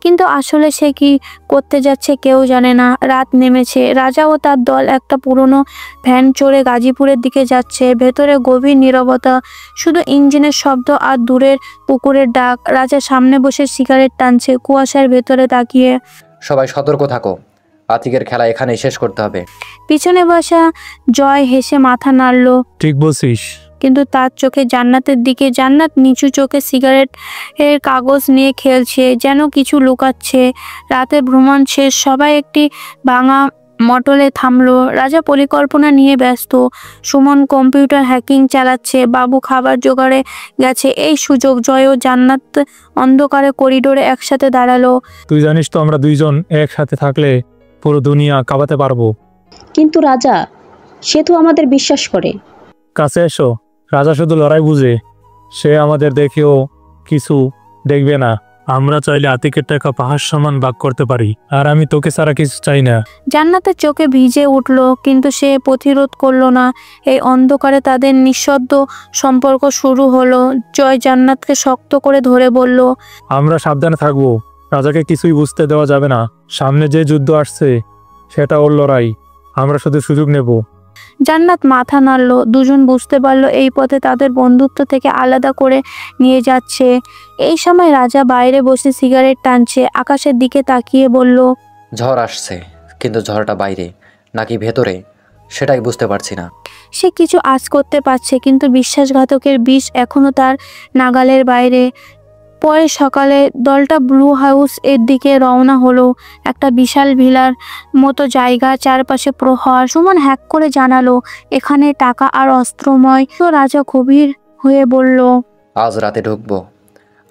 [SPEAKER 2] কিন্তু আসলে সে কি করতে যাচ্ছে কেউ জানে না। রাত নেমেছে। রাজা ও তার দল একটা পুরনো ভ্যান চড়ে গাজীপুরের দিকে যাচ্ছে। ভেতরে গভীর নীরবতা, শুধু ইঞ্জিনের শব্দ আর দূরের পুকুরের ডাক। রাজা সামনে বসে সিগারেট টানছে, কুয়াশার ভেতরে তাকিয়ে।
[SPEAKER 1] সবাই সতর্ক থাকো, আতিকের খেলা এখানেই শেষ করতে হবে।
[SPEAKER 2] পিছনে বসা জয় হেসে মাথা নাড়ল।
[SPEAKER 4] ঠিক বলছিস।
[SPEAKER 2] কিন্তু তার চোখে জান্নাতের দিকে। জান্নাত নিচু চোখে সিগারেট এর কাগজ নিয়ে খেলছে, যেন কিছু লুকাচ্ছে। রাতের ভ্রমণ শেষ, সবাই একটি ভাঙা মটলে থামলো। রাজা পরিকল্পনা নিয়ে ব্যস্ত। সুমন কম্পিউটার হ্যাকিং চালাচ্ছে। বাবু খাবার জোগাড়ে গেছে। এই সুযোগ জয় ও জান্নাত অন্ধকারে করিডোরে একসাথে দাঁড়ালো।
[SPEAKER 4] তুই জানিস তো আমরা দুইজন একসাথে থাকলে পুরো দুনিয়া কাঁপাতে পারবো।
[SPEAKER 11] কিন্তু রাজা, সে তো আমাদের বিশ্বাস করে।
[SPEAKER 4] কাছে এসো। রাজা শুধু লড়াই বুঝে, সে আমাদের দেখেও কিছু দেখবে না। আমরা চাইলে আতিকের টাকা পাহাড় সমান ভাগ করতে পারি, আর আমি তোকে ছাড়া কিছু চাই না।
[SPEAKER 2] জান্নাতের চোখে ভিজে উঠল, কিন্তু সে প্রতিরোধ করলো না। এই অন্ধকারে তাদের নিঃশব্দ সম্পর্ক শুরু হলো। জয় জান্নাতকে শক্ত করে ধরে বলল,
[SPEAKER 4] আমরা সাবধানে থাকবো। রাজাকে কিছুই বুঝতে দেওয়া যাবে না। সামনে যে যুদ্ধ আসছে সেটা ওর লড়াই, আমরা শুধু সুযোগ নেব।
[SPEAKER 2] জান্নাত মাথা নাড়ল। দুজন বুঝতে পারল এই পথে তাদের বন্ধুত্ব থেকে আলাদা করে নিয়ে যাচ্ছে। এই সময় রাজা বাইরে বসে সিগারেট টানছে। আকাশের দিকে তাকিয়ে বলল,
[SPEAKER 1] ঝড় আসছে, কিন্তু ঝড়টা বাইরে নাকি ভেতরে সেটাই বুঝতে পারছি না।
[SPEAKER 2] সে কিছু আঁচ করতে পারছে, কিন্তু বিশ্বাসঘাতকের বিষ এখনো তার নাগালের বাইরে। পরে সকালে দলটা ব্লু হাউস এর দিকে রওনা হলো। একটা বিশাল ভিলার মতো জায়গা, চারপাশে প্রহর। সুমন হ্যাক করে জানালো এখানে টাকা আর অস্ত্রময়। তো রাজা গভীর হয়ে বলল,
[SPEAKER 1] আজ রাতে ঢুকবো।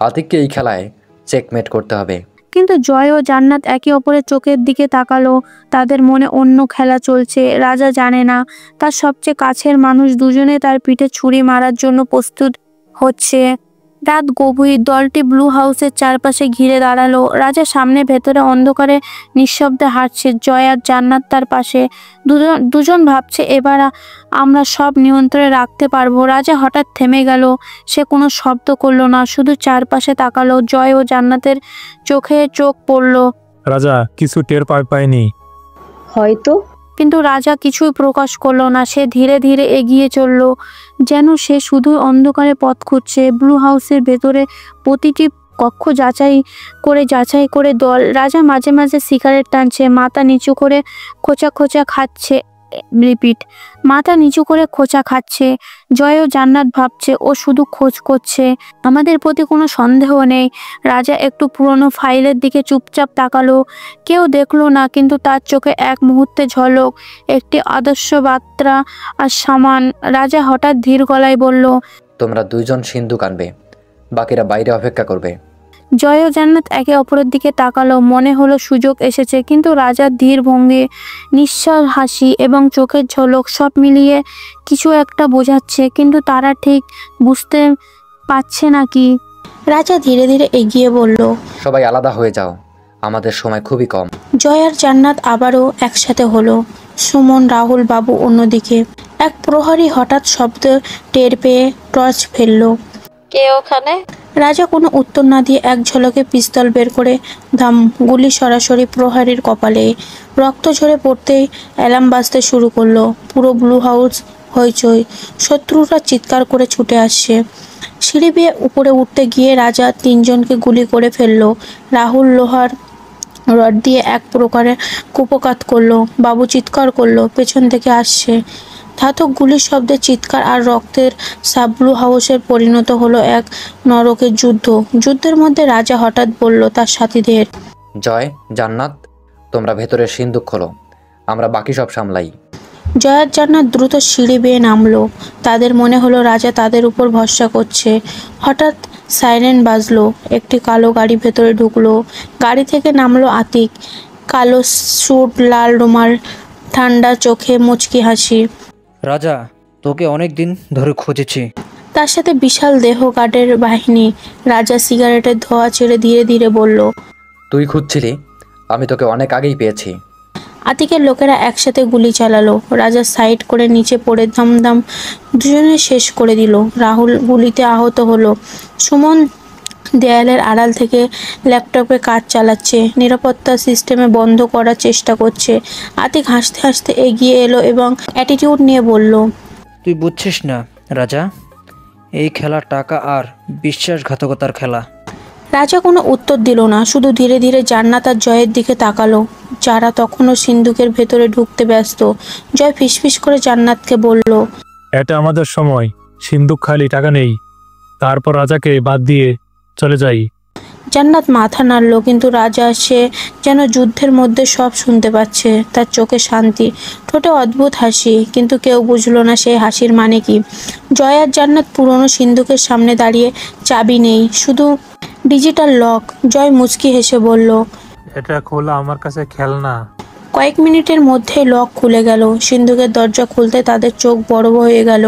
[SPEAKER 1] আতিককে এই খেলায় চেকমেট করতে হবে।
[SPEAKER 2] কিন্তু জয় ও জান্নাত একে অপরের চোখের দিকে তাকালো। তাদের মনে অন্য খেলা চলছে। রাজা জানে না তার সবচেয়ে কাছের মানুষ দুজনে তার পিঠে ছুরি মারার জন্য প্রস্তুত হচ্ছে। রাত গভীর। দলটি ব্লু হাউসের চারপাশে ঘিরে দাঁড়ালো। রাজা সামনে, ভেতরে অন্ধকারে নিঃশব্দে হাঁটছে। জয় আর জান্নাত তার পাশে। দুজন ভাবছে এবার আমরা সব নিয়ন্ত্রণে রাখতে পারবো। রাজা হঠাৎ থেমে গেল। সে কোনো শব্দ করলো না, শুধু চারপাশে তাকালো। জয় ও জান্নাতের চোখে চোখ পড়লো।
[SPEAKER 4] রাজা কিছু টের পায়নি।
[SPEAKER 11] হয়তো।
[SPEAKER 2] কিন্তু রাজা কিছুই প্রকাশ করলো না। সে ধীরে ধীরে এগিয়ে চলল, যেন সে শুধু অন্ধকারে পথ খুঁজছে। ব্লু হাউসের ভেতরে প্রতিটি কক্ষ যাচাই করে দল। রাজা মাঝে মাঝে সিগারেট টানছে, মাথা নিচু করে খোঁচা খাচ্ছে। মাথা নিচু করে খোঁচা খাচ্ছে। জয় ও জান্নাত ভাবছে ও শুধু খোঁজ করছে, আমাদের প্রতি কোনো সন্দেহ নেই। রাজা একটু পুরনো ফাইলের দিকে চুপচাপ তাকালো। কেউ দেখলো না, কিন্তু তার চোখে এক মুহূর্তে ঝলক, একটি আদর্শ বার্তা আর সামান। রাজা হঠাৎ ধীর গলায় বলল,
[SPEAKER 1] তোমরা দুইজন সিন্ধুক আনবে, বাকিরা বাইরে অপেক্ষা করবে।
[SPEAKER 2] জয় ও জান্নাত একে অপরের দিকে তাকালো। মনে হলো সুযোগ এসেছে, কিন্তু রাজার ধীর ভঙ্গি, নিঃশ্বাস হাসি এবং চোখের ঝলক সব মিলিয়ে কিছু একটা বোঝাচ্ছে, কিন্তু তারা ঠিক বুঝতে পারছে না কি। রাজা ধীরে ধীরে এগিয়ে বলল,
[SPEAKER 1] সবাই আলাদা হয়ে যাও, আমাদের সময় খুবই কম।
[SPEAKER 2] জয় আর জান্নাত আবারও একসাথে হলো। সুমন, রাহুল বাবু অন্যদিকে। এক প্রহরী হঠাৎ শব্দ টের পেয়ে টর্চ ফেললো।
[SPEAKER 12] কে ওখানে?
[SPEAKER 2] রাজা কোনো উত্তর না দিয়ে এক ঝলকে পিস্তল বের করে ধাম, গুলি সরাসরি প্রহরীর কপালে। রক্ত ঝরে পড়তেই অ্যালার্ম বাজতে শুরু করলো। পুরো ব্লু হাউস হইচই। শত্রুরা চিৎকার করে ছুটে আসছে। সিঁড়ি বেয়ে উপরে উঠতে গিয়ে রাজা তিনজনকে গুলি করে ফেললো। রাহুল লোহার রড দিয়ে এক প্রকারে কুপকাত করলো। বাবু চিৎকার করলো, পেছন থেকে আসছে। ধাতব গুলির শব্দে চিৎকার আর রক্তের সাব ব্লু হাউসের পরিণত হলো এক নরকের যুদ্ধের মধ্যে রাজা হঠাৎ বলল তার সাথীদের,
[SPEAKER 1] জয়, জান্নাত, তোমরা ভেতরে সিন্ধুক খোলো, আমরা বাকি সব সামলাই।
[SPEAKER 2] জয় আর জান্নাত দ্রুত সিঁড়ি বেয়ে নামলো। তাদের মনে হলো রাজা তাদের উপর ভরসা করছে। হঠাৎ সাইরেন বাজলো। একটি কালো গাড়ি ভেতরে ঢুকলো। গাড়ি থেকে নামলো আতিক। কালো স্যুট, লাল রুমাল, ঠান্ডা চোখে মুচকি হাসি।
[SPEAKER 5] রাজা, তোকে অনেক দিন ধরে খুঁজেছি।
[SPEAKER 2] তার সাথে বিশাল দেহ গার্ডের বাহিনী। রাজা সিগারেটের ধোঁয়া ছেড়ে ধীরে ধীরে বলল,
[SPEAKER 1] তুই খুঁজছিলি, আমি তোকে অনেক আগেই পেয়েছি।
[SPEAKER 2] আতিকের লোকেরা একসাথে গুলি চালালো। রাজা সাইড করে নিচে পড়ে ধামধাম দুজনে শেষ করে দিল। রাহুল গুলিতে আহত হলো। সুমন দেয়ালের আড়াল থেকে ল্যাপটপে কাজ চালাচ্ছে, নিরাপত্তা সিস্টেমে বন্ধ করার চেষ্টা করছে। আতিক হাসতে হাসতে এগিয়ে এলো এবং অ্যাটিটিউড নিয়ে বলল,
[SPEAKER 5] তুই বুঝছিস না রাজা, এই খেলা টাকা আর বিশ্বাসঘাতকতার খেলা।
[SPEAKER 2] রাজা কোনো উত্তর দিল না, শুধু ধীরে ধীরে জান্নাত আর জয়ের দিকে তাকালো, যারা তখনও সিন্ধুকের ভেতরে ঢুকতে ব্যস্ত। জয় ফিসফিস করে জান্নাতকে বলল,
[SPEAKER 4] এটা আমাদের সময়, সিন্ধুক খালি, টাকা নেই, তারপর রাজাকে বাদ দিয়ে চলে যাই।
[SPEAKER 2] জান্নাত মাথা নাড়ল, কিন্তু রাজা সে যেন যুদ্ধের মধ্যে সব শুনতে পাচ্ছে। তার চোখে শান্তি, ঠোঁটে অদ্ভুত হাসি, কিন্তু কেউ বুঝলো না সেই হাসির মানে কি। জয় আর জান্নাত পুরনো সিন্ধুকের সামনে দাঁড়িয়ে। চাবি নেই, শুধু ডিজিটাল লক। জয় মুচকি হেসে বলল,
[SPEAKER 4] এটা খোলা আমার কাছে খেলনা।
[SPEAKER 2] কয়েক মিনিটের মধ্যে লক খুলে গেল। সিন্ধুকের দরজা খুলতে তাদের চোখ বড় হয়ে গেল।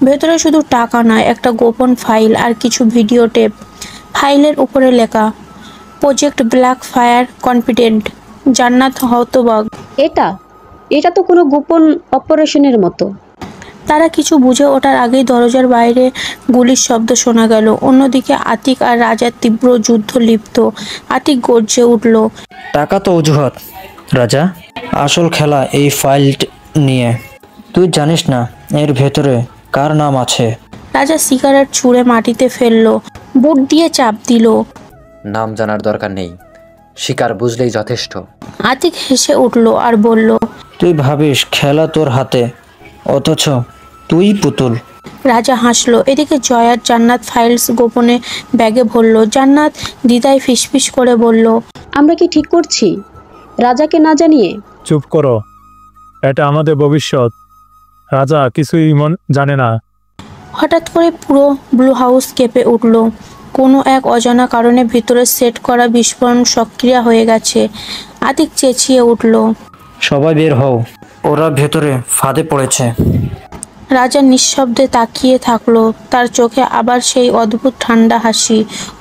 [SPEAKER 2] ভেতরে শুধু টাকা নয়, একটা গোপন ফাইল আর কিছু ভিডিও টেপ। ফাইলের উপরে লেখা, প্রজেক্ট ব্ল্যাক ফায়ার কনফিডেন্ট। জান্নাত হতবাক।
[SPEAKER 11] এটা তো কোনো গোপন অপারেশনের মতো।
[SPEAKER 2] তারা কিছু বুঝে ওঠার আগেই দরজার বাইরে গুলির শব্দ শোনা গেল। অন্যদিকে আতিক আর রাজার তীব্র যুদ্ধ লিপ্ত। আতিক গর্জে উঠল,
[SPEAKER 5] টাকা তো অজুহাত রাজা, আসল খেলা এই ফাইল নিয়ে। তুই জানিস না এর ভেতরে কার নাম আছে?
[SPEAKER 2] রাজা সিগারেট ছুঁড়ে মাটিতে ফেললো, বুট দিয়ে চাপ দিল।
[SPEAKER 1] নাম জানার দরকার নেই, শিকার বুঝলেই যথেষ্ট।
[SPEAKER 2] আতিক হেসে উঠল আর বলল,
[SPEAKER 5] তুই ভাবিস খেলা তোর হাতে, অথচ তুই পুতুল।
[SPEAKER 2] রাজা হাসলো। এদিকে জয় আর জান্নাত ফাইলস গোপনে ব্যাগে ভরল। জান্নাত দ্বিধায় ফিসফিস করে বলল,
[SPEAKER 11] আমরা কি ঠিক করছি রাজাকে না জানিয়ে?
[SPEAKER 4] চুপ করো, এটা আমাদের ভবিষ্যৎ। রাজা কিছুই জানে না।
[SPEAKER 2] হঠাৎ করে পুরো ব্লু হাউস কেঁপে উঠল। কোনো এক অজানা কারণে ভিতরে সেট করা বিস্ফোরণ সক্রিয় হয়ে গেছে। আতিক চেঁচিয়ে উঠল,
[SPEAKER 5] সবাই বের হও, ওরা ভেতরে ফাঁদে পড়েছে।
[SPEAKER 2] রাজা নিঃশব্দে তাকিয়ে থাকলো। তার চোখে আবার সেই অদ্ভুত ঠান্ডা হাসি,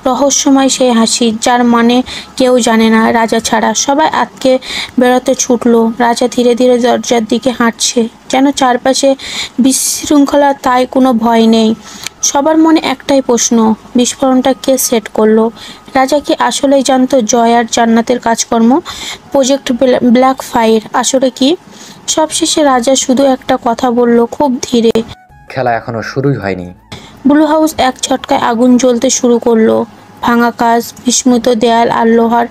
[SPEAKER 2] রহস্যময় সেই হাসি যার মানে কেউ জানে না রাজা ছাড়া। সবাই আটকে বেরোতে ছুটলো। রাজা ধীরে ধীরে দরজার দিকে হাঁটছে, যেন চারপাশে বিশৃঙ্খলা, তাই কোনো ভয় নেই। সবার মনে একটাই প্রশ্ন, বিস্ফোরণটা কে সেট করলো? রাজা কি আসলেই জানতো জয় আর জান্নাতের কাজকর্ম? প্রজেক্ট ব্ল্যাক ফায়ার আসলে কি? সবশেষে রাজা শুধু একটা কথা বলল খুব ধীরে,
[SPEAKER 1] খেলা এখনো শুরুই হয়নি।
[SPEAKER 2] ব্লু হাউস এক ঝটকায় আগুন জ্বলতে শুরু করলো। ভাঙা কাঁচ, বিস্মিত দেয়াল আর লোহার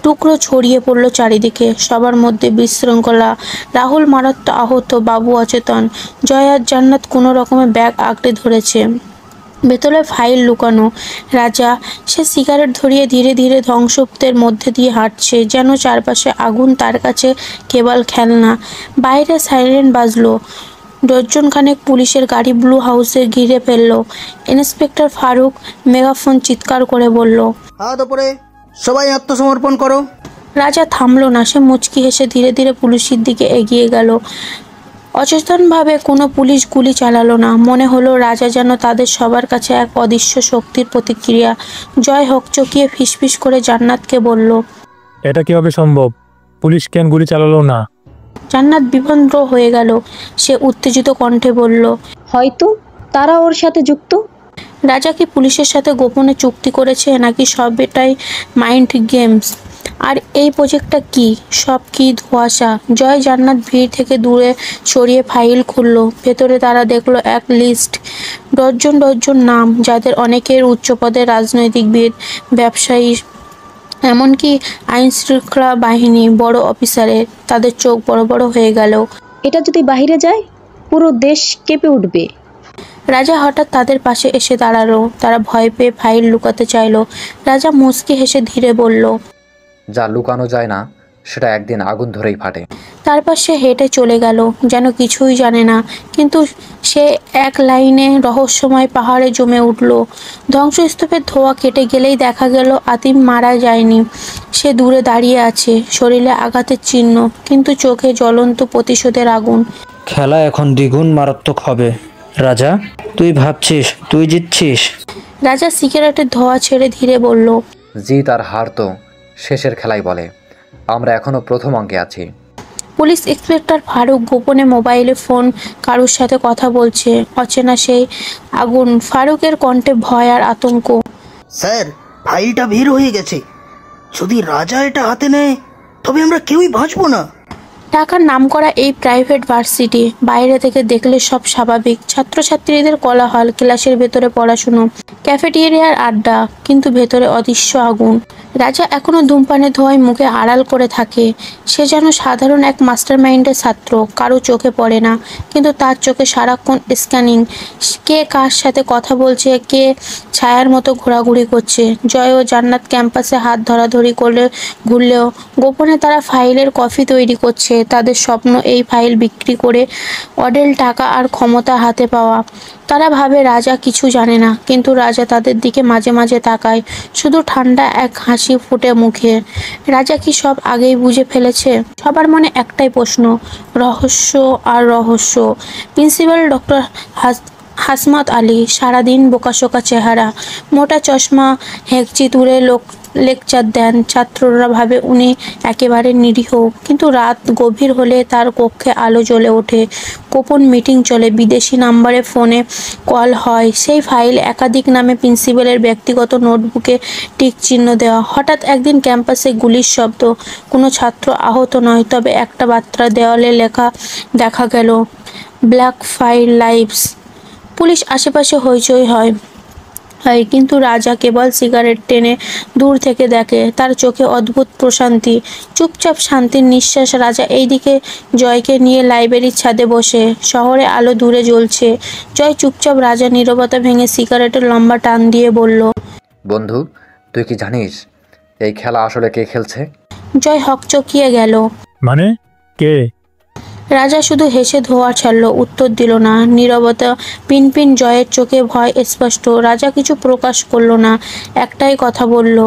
[SPEAKER 2] টুকরো ছড়িয়ে পড়লো চারিদিকে। সবার মধ্যে বিশৃঙ্খলা। রাহুল মারাত্মক আহত, বাবু অচেতন। জয় আর জান্নাত কোনো রকমে ব্যাগ আঁকড়ে ধরেছে, ভেতরে ফাইল লুকানো। রাজা সে সিগারেট ধরিয়ে ধীরে ধীরে ধ্বংসপ্তের মধ্যে দিয়ে হাঁটছে, যেন চারপাশে আগুন তার কাছে কেবল খেলনা। বাইরে সাইরেন বাজলো। ডজনখানেক পুলিশের গাড়ি ব্লু হাউসে ঘিরে ফেলল। ইন্সপেক্টর ফারুক মেগাফোন চিৎকার করে বলল,
[SPEAKER 16] হাত ওপরে, সবাই আত্মসমর্পণ করো।
[SPEAKER 2] রাজা থামলো না। সে মুচকি হেসে ধীরে ধীরে পুলিশের দিকে এগিয়ে গেল। অচেতনভাবে কোনো পুলিশ গুলি চালালো না। মনে হলো রাজা যেন তাদের সবার কাছে এক অদৃশ্য শক্তির প্রতিক্রিয়া। জয় হকচকিয়ে ফিসফিস করে জান্নাতকে বলল,
[SPEAKER 4] এটা কিভাবে সম্ভব? পুলিশ কেন গুলি চালালো না?
[SPEAKER 2] জান্নাত বিভ্রান্ত হয়ে গেল। সে উত্তেজিত কণ্ঠে বলল,
[SPEAKER 11] হয়তো তারা ওর সাথে যুক্ত।
[SPEAKER 2] রাজা কি পুলিশের সাথে গোপনে চুক্তি করেছে, নাকি সব এটাই মাইন্ড গেমস? আর এই প্রজেক্টটা কি? সব কি ধোঁয়াশা? জয় জান্নাত ভিড় থেকে দূরে সরিয়ে ফাইল খুলল। ভেতরে তারা দেখলো এক লিস্ট, ডজন ডজন নাম, যাদের অনেকের উচ্চপদের রাজনৈতিকবিদ, ব্যবসায়ী, এমনকি আইন শৃঙ্খলা বাহিনী বড় অফিসারের। তাদের চোখ বড় বড় হয়ে গেল।
[SPEAKER 11] এটা যদি বাইরে যায়, পুরো দেশ কেঁপে উঠবে।
[SPEAKER 2] রাজা হঠাৎ তাদের পাশে এসে দাঁড়ালো। তারা ভয় পেয়ে ফাইল লুকাতে চাইলো। রাজা মুচকি হেসে ধীরে বলল,
[SPEAKER 1] যা লুকানো যায় না সেটা একদিন আগুন ধরেই ফাটে।
[SPEAKER 2] তারপর সে হেঁটে চলে গেল, যেন কিছুই জানে না। কিন্তু সে এক লাইনে রহস্যময় পাহাড়ে জমে উঠল। ধ্বংসস্তূপের ধোঁয়া কেটে গেলেই দেখা গেল আতিম মারা যায়নি। সে দূরে দাঁড়িয়ে আছে, শরীরে আঘাতের চিহ্ন, কিন্তু চোখে জ্বলন্ত প্রতিশোধের আগুন।
[SPEAKER 5] খেলা এখন দ্বিগুণ মারাত্মক হবে। রাজা, তুই ভাবছিস তুই জিতছিস?
[SPEAKER 2] রাজা সিগারেটের ধোঁয়া ছেড়ে ধীরে বলল,
[SPEAKER 1] জিত আর হার তো শেষের খেলাই বলে। আমরা এখনো প্রথম অঙ্কে আছি।
[SPEAKER 2] পুলিশ ইন্সপেক্টর ফারুক গোপনে মোবাইলে ফোন কারোর সাথে কথা বলছে। অচেনা সেই আগুন। ফারুকের কণ্ঠে ভয় আর আতঙ্ক।
[SPEAKER 16] স্যার, ফাইলটা বের হয়ে গেছে। যদি রাজা এটা হাতে নেয়, তবে আমরা কেউই বাঁচবো না।
[SPEAKER 2] ঢাকার নামকরা এই প্রাইভেট ভার্সিটি, বাইরে থেকে দেখলে সব স্বাভাবিক। ছাত্রছাত্রীদের কোলাহল, ক্লাসের ভেতরে পড়াশুনো, ক্যাফেটেরিয়ার আড্ডা, কিন্তু ভেতরে অদৃশ্য আগুন। রাজা এখনো ধূমপানের ধোঁয়ায় মুখে আড়াল করে থাকে। সে যেন সাধারণ এক মাস্টার মাইন্ডের ছাত্র, কারো চোখে পড়ে না, কিন্তু তার চোখে সারাক্ষণ স্ক্যানিং। কে কার সাথে কথা বলছে, কে ছায়ার মতো ঘোরাঘুরি করছে। জয় ও জান্নাত ক্যাম্পাসে হাত ধরাধরি করে ঘুরলেও গোপনে তারা ফাইলের কপি তৈরি করছে। তাদের স্বপ্ন এই ফাইল বিক্রি করে অঢেল টাকা আর ক্ষমতা হাতে পাওয়া। তারা ভাবে রাজা কিছু জানে না, কিন্তু রাজা তাদের দিকে মাঝে মাঝে তাকায়, শুধু ঠান্ডা এক হাসি ফুটে মুখে। রাজা কি সব আগেই বুঝে ফেলেছে? সবার মনে একটাই প্রশ্ন, রহস্য আর রহস্য। প্রিন্সিপাল ডক্টর হাসমত আলী, সারাদিন বোকাশোকা চেহারা, মোটা চশমা, হেঁকচি তুলে লেকচার দেন। ছাত্ররা ভাবে উনি একেবারে নিরীহ, কিন্তু রাত গভীর হলে তার কক্ষে আলো জ্বলে ওঠে। গোপন মিটিং চলে, বিদেশি নাম্বারে ফোনে কল হয়। সেই ফাইল একাধিক নামে প্রিন্সিপালের ব্যক্তিগত নোটবুকে টিক চিহ্ন দেওয়া। হঠাৎ একদিন ক্যাম্পাসে গুলির শব্দ। কোনো ছাত্র আহত নয়, তবে একটা বার্তা দেওয়ালে লেখা দেখা গেল, ব্ল্যাক ফায়ার লাইভস। পুলিশ আশেপাশে হইচই হয়, কিন্তু রাজা কেবল সিগারেট টেনে দূর থেকে দেখে। তার চোখে অদ্ভুত প্রশান্তি, চুপচাপ শান্তির নিঃশ্বাস। রাজা এইদিকে জয়কে নিয়ে লাইব্রেরির ছাদে বসে। শহরে আলো দূরে জ্বলছে। জয় চুপচাপ। রাজা নীরবতা ভেঙে সিগারেটের লম্বা টান দিয়ে বলল,
[SPEAKER 1] বন্ধু, তুই কি জানিস এই খেলা আসলে কে খেলছে?
[SPEAKER 2] জয় হকচকিয়ে গেল।
[SPEAKER 4] মানে কে?
[SPEAKER 2] রাজা শুধু হেসে ধোঁয়া ছাড়ল, উত্তর দিল না। নীরবতা পিনপিন। জয়ের চোখে ভয় স্পষ্ট। রাজা কিছু প্রকাশ করলো না, একটাই কথা বলল,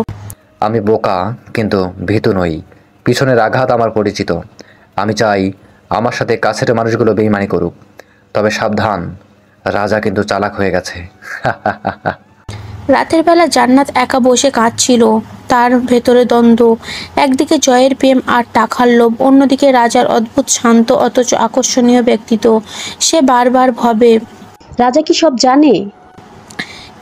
[SPEAKER 1] আমি বোকা কিন্তু ভীতু নই। পিছনের আঘাত আমার পরিচিত। আমি চাই আমার সাথে কাছের মানুষগুলো বেইমানি করুক, তবে সাবধান, রাজা কিন্তু চালাক হয়ে গেছে।
[SPEAKER 2] রাতের বেলা জান্নাত একা বসে কাঁদছিল। তার ভেতরে দ্বন্দ্ব, একদিকে জয়ের প্রেম আর টাকার লোভ, অন্যদিকে রাজার অদ্ভুত শান্ত অথচ আকর্ষণীয় ব্যক্তিত্ব। সে বারবার ভাবে
[SPEAKER 11] রাজা কি সব জানে,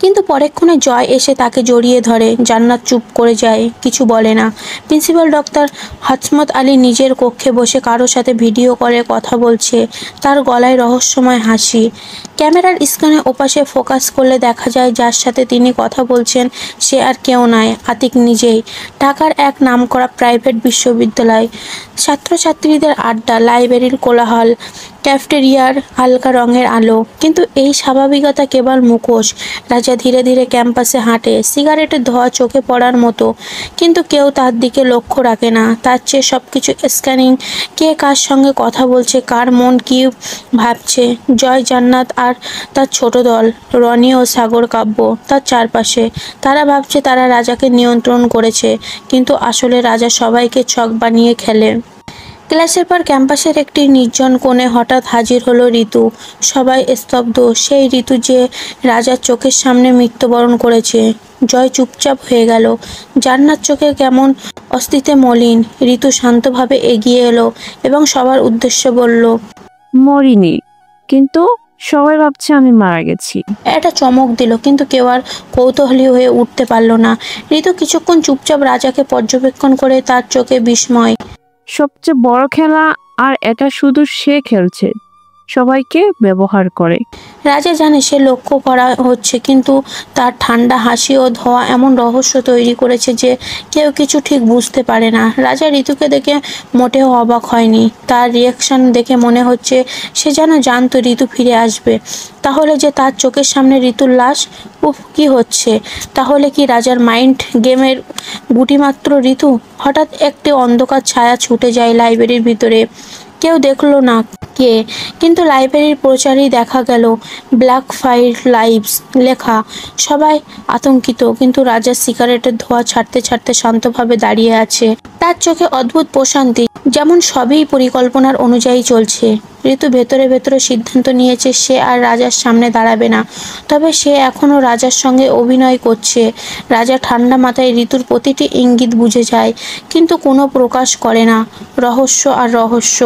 [SPEAKER 2] কিন্তু পরেক্ষণে জয় এসে তাকে জড়িয়ে ধরে। জান্নাত চুপ করে যায়, কিছু বলে না। প্রিন্সিপাল ডক্টর হাসমত আলী নিজের কক্ষে বসে কারোর সাথে ভিডিও কলে কথা বলছে। তার গলায় রহস্যময় হাসি। ক্যামেরার স্ক্রিনে ওপাশে ফোকাস করলে দেখা যায় যার সাথে তিনি কথা বলছেন সে আর কেউ নয়, আতিক নিজেই। ঢাকার এক নামকরা প্রাইভেট বিশ্ববিদ্যালয়, ছাত্রছাত্রীদের আড্ডা, লাইব্রেরির কোলাহল, ক্যাফটেরিয়ার হালকা রঙের আলো। কিন্তু এই স্বাভাবিকতা কেবল মুখোশ। রাজা ধীরে ধীরে ক্যাম্পাসে হাঁটে, সিগারেটের ধোঁয়া চোখে পড়ার মতো, কিন্তু কেউ তার দিকে লক্ষ্য রাখে না। তার চেয়ে সবকিছু স্ক্যানিং, কে কার সঙ্গে কথা বলছে, কার মন কি ভাবছে। জয়, জান্নাত আর তার ছোট দল, রনি ও সাগর কাব্য তার চারপাশে। তারা ভাবছে তারা রাজাকে নিয়ন্ত্রণ করেছে, কিন্তু আসলে রাজা সবাইকে ছক বানিয়ে খেলে। ক্লাসের পর ক্যাম্পাসের একটি নির্জন কোণে হঠাৎ হাজির হলো ঋতু। সবাই স্তব্ধ। সেই ঋতু যে রাজার চোখের সামনে মৃত্যুবরণ করেছে। জয় চুপচাপ হয়ে গেল। জান্নাত চোখে কেমন অস্থিতে মলিন। ঋতু শান্তভাবে এগিয়ে এলো এবং সবার উদ্দেশ্যে বলল,
[SPEAKER 3] মরিনি, কিন্তু সবাই ভাবছে আমি মারা গেছি।
[SPEAKER 2] এটা চমক দিল, কিন্তু কেউ আর কৌতূহলী হয়ে উঠতে পারল না। ঋতু কিছুক্ষণ চুপচাপ রাজাকে পর্যবেক্ষণ করে, তার চোখে বিস্ময়।
[SPEAKER 3] সবচেয়ে বড় খেলা, আর এটা শুধু সে খেলছে, সবাইকে ব্যবহার করে।
[SPEAKER 2] রাজা জানে সে লক্ষ্য করা হচ্ছে, কিন্তু তার ঠান্ডা হাসি ও ধোঁয়া এমন রহস্য তৈরি করেছে যে কেউ কিছু ঠিক বুঝতে পারে না। রাজা ঋতুকে দেখে মোটেও অবাক হয়নি। তার রিয়াকশন দেখে মনে হচ্ছে সে যেন জানতো ঋতু ফিরে আসবে। তাহলে যে তার চোখের সামনে ঋতুর লাশ? উফ, কি হচ্ছে? তাহলে কি রাজার মাইন্ড গেমের গুটিমাত্র ঋতু? হঠাৎ একটি অন্ধকার ছায়া ছুটে যায় লাইব্রেরির ভিতরে। কেউ দেখলো না কে, কিন্তু লাইব্রেরির প্রচারেই দেখা গেল ব্ল্যাক ফায়ার লাইভস লেখা। সবাই আতঙ্কিত, কিন্তু রাজা সিগারেটের ধোঁয়া ছাড়তে ছাড়তে শান্তভাবে দাঁড়িয়ে আছে। তার চোখে অদ্ভুত প্রশান্তি, যেমন সবই পরিকল্পনার অনুযায়ী চলছে। ঋতু ভেতরে ভেতরে সিদ্ধান্ত নিয়েছে সে আর রাজার সামনে দাঁড়াবে না, তবে সে এখনও রাজার সঙ্গে অভিনয় করছে। রাজা ঠান্ডা মাথায় ঋতুর প্রতিটি ইঙ্গিত বুঝে যায়, কিন্তু কোনো প্রকাশ করে না। রহস্য আর রহস্য।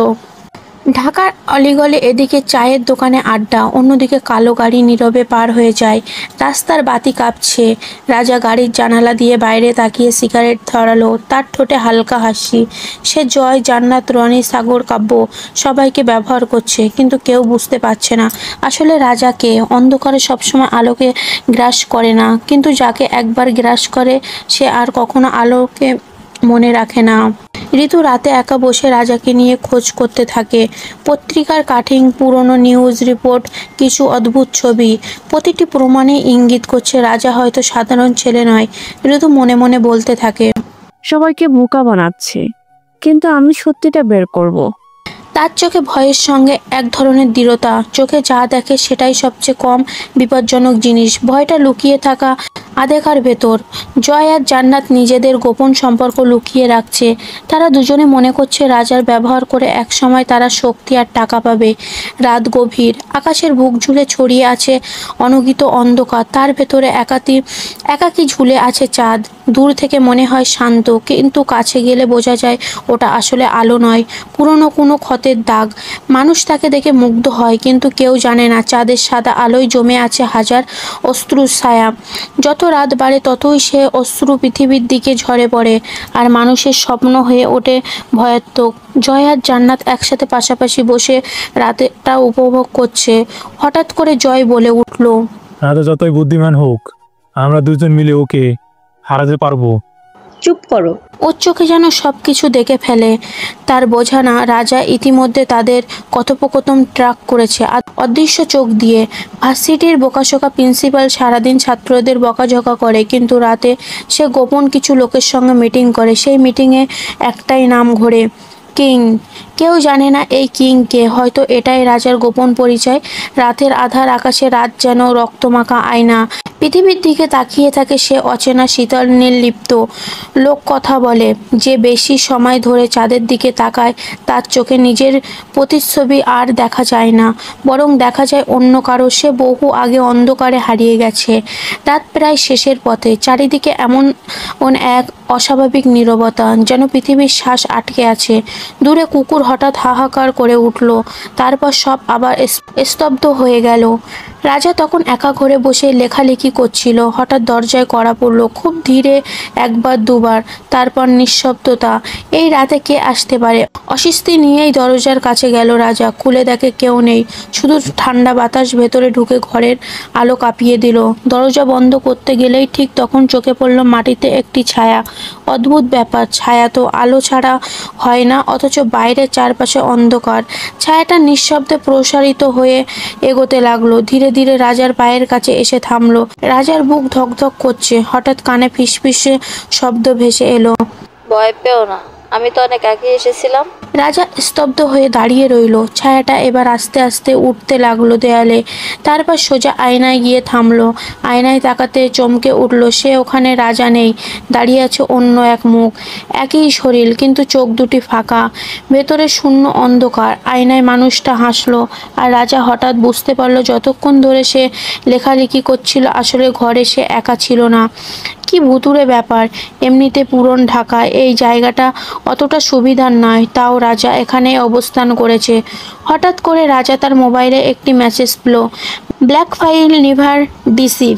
[SPEAKER 2] ঢাকার অলিগলে এদিকে চায়ের দোকানে আড্ডা, অন্যদিকে কালো গাড়ি নীরবে পার হয়ে যায়। রাস্তার বাতি কাঁপছে। রাজা গাড়ির জানালা দিয়ে বাইরে তাকিয়ে সিগারেট ধরালো। তার ঠোঁটে হালকা হাসি। সে জয়, জান্নাত, রনি, সাগর, কাব্য সবাইকে ব্যবহার করছে, কিন্তু কেউ বুঝতে পারছে না আসলে রাজাকে। অন্ধকারে সবসময় আলোকে গ্রাস করে না, কিন্তু যাকে একবার গ্রাস করে সে আর কখনো আলোকে মনে রাখে না। ঋতু রাতে একা বসে রাজাকে নিয়ে খোঁজ করতে থাকে। পত্রিকার কাটিং, পুরনো নিউজ রিপোর্ট, কিছু অদ্ভুত ছবি, প্রতিটি প্রমাণে ইঙ্গিত করছে রাজা হয়তো সাধারণ ছেলে নয়। ঋতু মনে মনে বলতে থাকে,
[SPEAKER 3] সবাইকে বোকা বানাচ্ছে, কিন্তু আমি সত্যিটা বের করব।
[SPEAKER 2] তার চোখে ভয়ের সঙ্গে এক ধরনের দৃঢ়তা। চোখে যা দেখে সেটাই সবচেয়ে কম বিপজ্জনক জিনিস। ভয়টা লুকিয়ে থাকা আধেকার ভেতর। জয় আর জান্নাত নিজেদের গোপন সম্পর্ক লুকিয়ে রাখছে। তারা দুজনে মনে করছে রাজার ব্যবহার করে একসময় তারা শক্তি আর টাকা পাবে। রাত গভীর, আকাশের বুক ঝুলে ছড়িয়ে আছে অনগিত অন্ধকার। তার ভেতরে একাকী ঝুলে আছে চাঁদ। দূর থেকে মনে হয় শান্ত, কিন্তু কাছে গেলে বোঝা যায় ওটা আসলে আলো নয়, পুরনো কোনো ক্ষতের দাগ। মানুষ তাকে দেখে মুগ্ধ হয়, কিন্তু কেউ জানে না চাঁদের সাদা আলোয় জমে আছে হাজার অশ্রুর ছায়া। যত রাত বাড়ে ততই সে অশ্রু পৃথিবীর দিকে ঝরে পড়ে, আর মানুষের স্বপ্ন হয়ে ওঠে ভয়াত্মক। জয় আর জান্নাত একসাথে পাশাপাশি বসে রাতেটা উপভোগ করছে। হঠাৎ করে জয় বলে উঠল,
[SPEAKER 4] রাজা যতই বুদ্ধিমান হোক, আমরা দুজন মিলে ওকে হারাতে পারবো।
[SPEAKER 11] চুপ করো।
[SPEAKER 2] ওর চোখে যেন সবকিছু দেখে ফেলে। তার বোঝা না রাজা ইতিমধ্যে তাদের কথোপকথন ট্র্যাক করেছে অদৃশ্য চোখ দিয়ে। ভার্সিটির বোকাশোকা প্রিন্সিপাল সারাদিন ছাত্রদের বকাঝকা করে, কিন্তু রাতে সে গোপন কিছু লোকের সঙ্গে মিটিং করে। সেই মিটিংয়ে একটাই নাম ঘোরে, কিং। কেউ জানে না এই কিং কে, হয়তো এটাই রাজার গোপন পরিচয়। রাতের আধার আকাশে রাত যেন রক্তমাখা আয়না, পৃথিবীর দিকে তাকিয়ে থাকে সে অচেনা শীতল নির্লিপ্ত লোক। কথা বলে যে বেশি সময় ধরে চাঁদের দিকে তাকায় তার চোখে নিজের প্রতিচ্ছবি আর দেখা যায় না, বরং দেখা যায় অন্য কারো। সে বহু আগে অন্ধকারে হারিয়ে গেছে। রাত প্রায় শেষের পথে, চারিদিকে এমন এক অস্বাভাবিক নীরবতা, যেন পৃথিবীর শ্বাস আটকে আছে। দূরে কুকুর হঠাৎ হাহাকার করে উঠল, তারপর সব আবার স্তব্ধ হয়ে গেল। রাজা তখন একা ঘরে বসে লেখালেখি করছিল। হঠাৎ দরজায় কড়া পড়ল, খুব ধীরে, একবার দুবার, তারপর নিঃশব্দতা। এই রাতে কে আসতে পারে? অস্বস্তি নিয়েই দরজার কাছে গেল রাজা। খুলে দেখে কেউ নেই, শুধু ঠান্ডা বাতাস ভেতরে ঢুকে ঘরের আলো কাঁপিয়ে দিল। দরজা বন্ধ করতে গেলেই ঠিক তখন চোখে পড়ল মাটিতে একটি ছায়া। অদ্ভুত ব্যাপার, ছায়া তো আলো ছাড়া হয় না, অথচ বাইরে চারপাশে অন্ধকার। ছায়াটা নিঃশব্দে প্রসারিত হয়ে এগোতে লাগলো, ধীরে ধীরে রাজার পায়ের কাছে এসে থামলো। রাজার বুক ধকধক করছে। হঠাৎ কানে ফিসফিসে শব্দ ভেসে এলো,
[SPEAKER 12] ভয় পেও না, আমি তো অনেক আগে এসেছিলাম।
[SPEAKER 2] রাজা স্তব্ধ হয়ে দাঁড়িয়ে রইল। ছায়াটা এবার আস্তে আস্তে উঠতে লাগলো দেয়ালে, তারপর সোজা আয়নায় গিয়ে থামলো। আয়নায় তাকাতে চমকে উঠল, সে ওখানে রাজা নেই, দাঁড়িয়ে আছে অন্য এক মুখ, একই শরীর, কিন্তু চোখ দুটি ফাঁকা, ভেতরে শূন্য অন্ধকার। আয়নায় মানুষটা হাসলো, আর রাজা হঠাৎ বুঝতে পারলো যতক্ষণ ধরে সে লেখালেখি করছিল আসলে ঘরে সে একা ছিল না। কি ভুতুড়ে ব্যাপার! এমনিতে পুরন ঢাকা, এই জায়গাটা অতটা সুবিধার নয়, তাও রাজা এখানে অবস্থান করেছে। হঠাৎ করে রাজা তার মোবাইলে একটি মেসেজ পেল, ব্ল্যাক ফাইল নেভার ডিসিভ।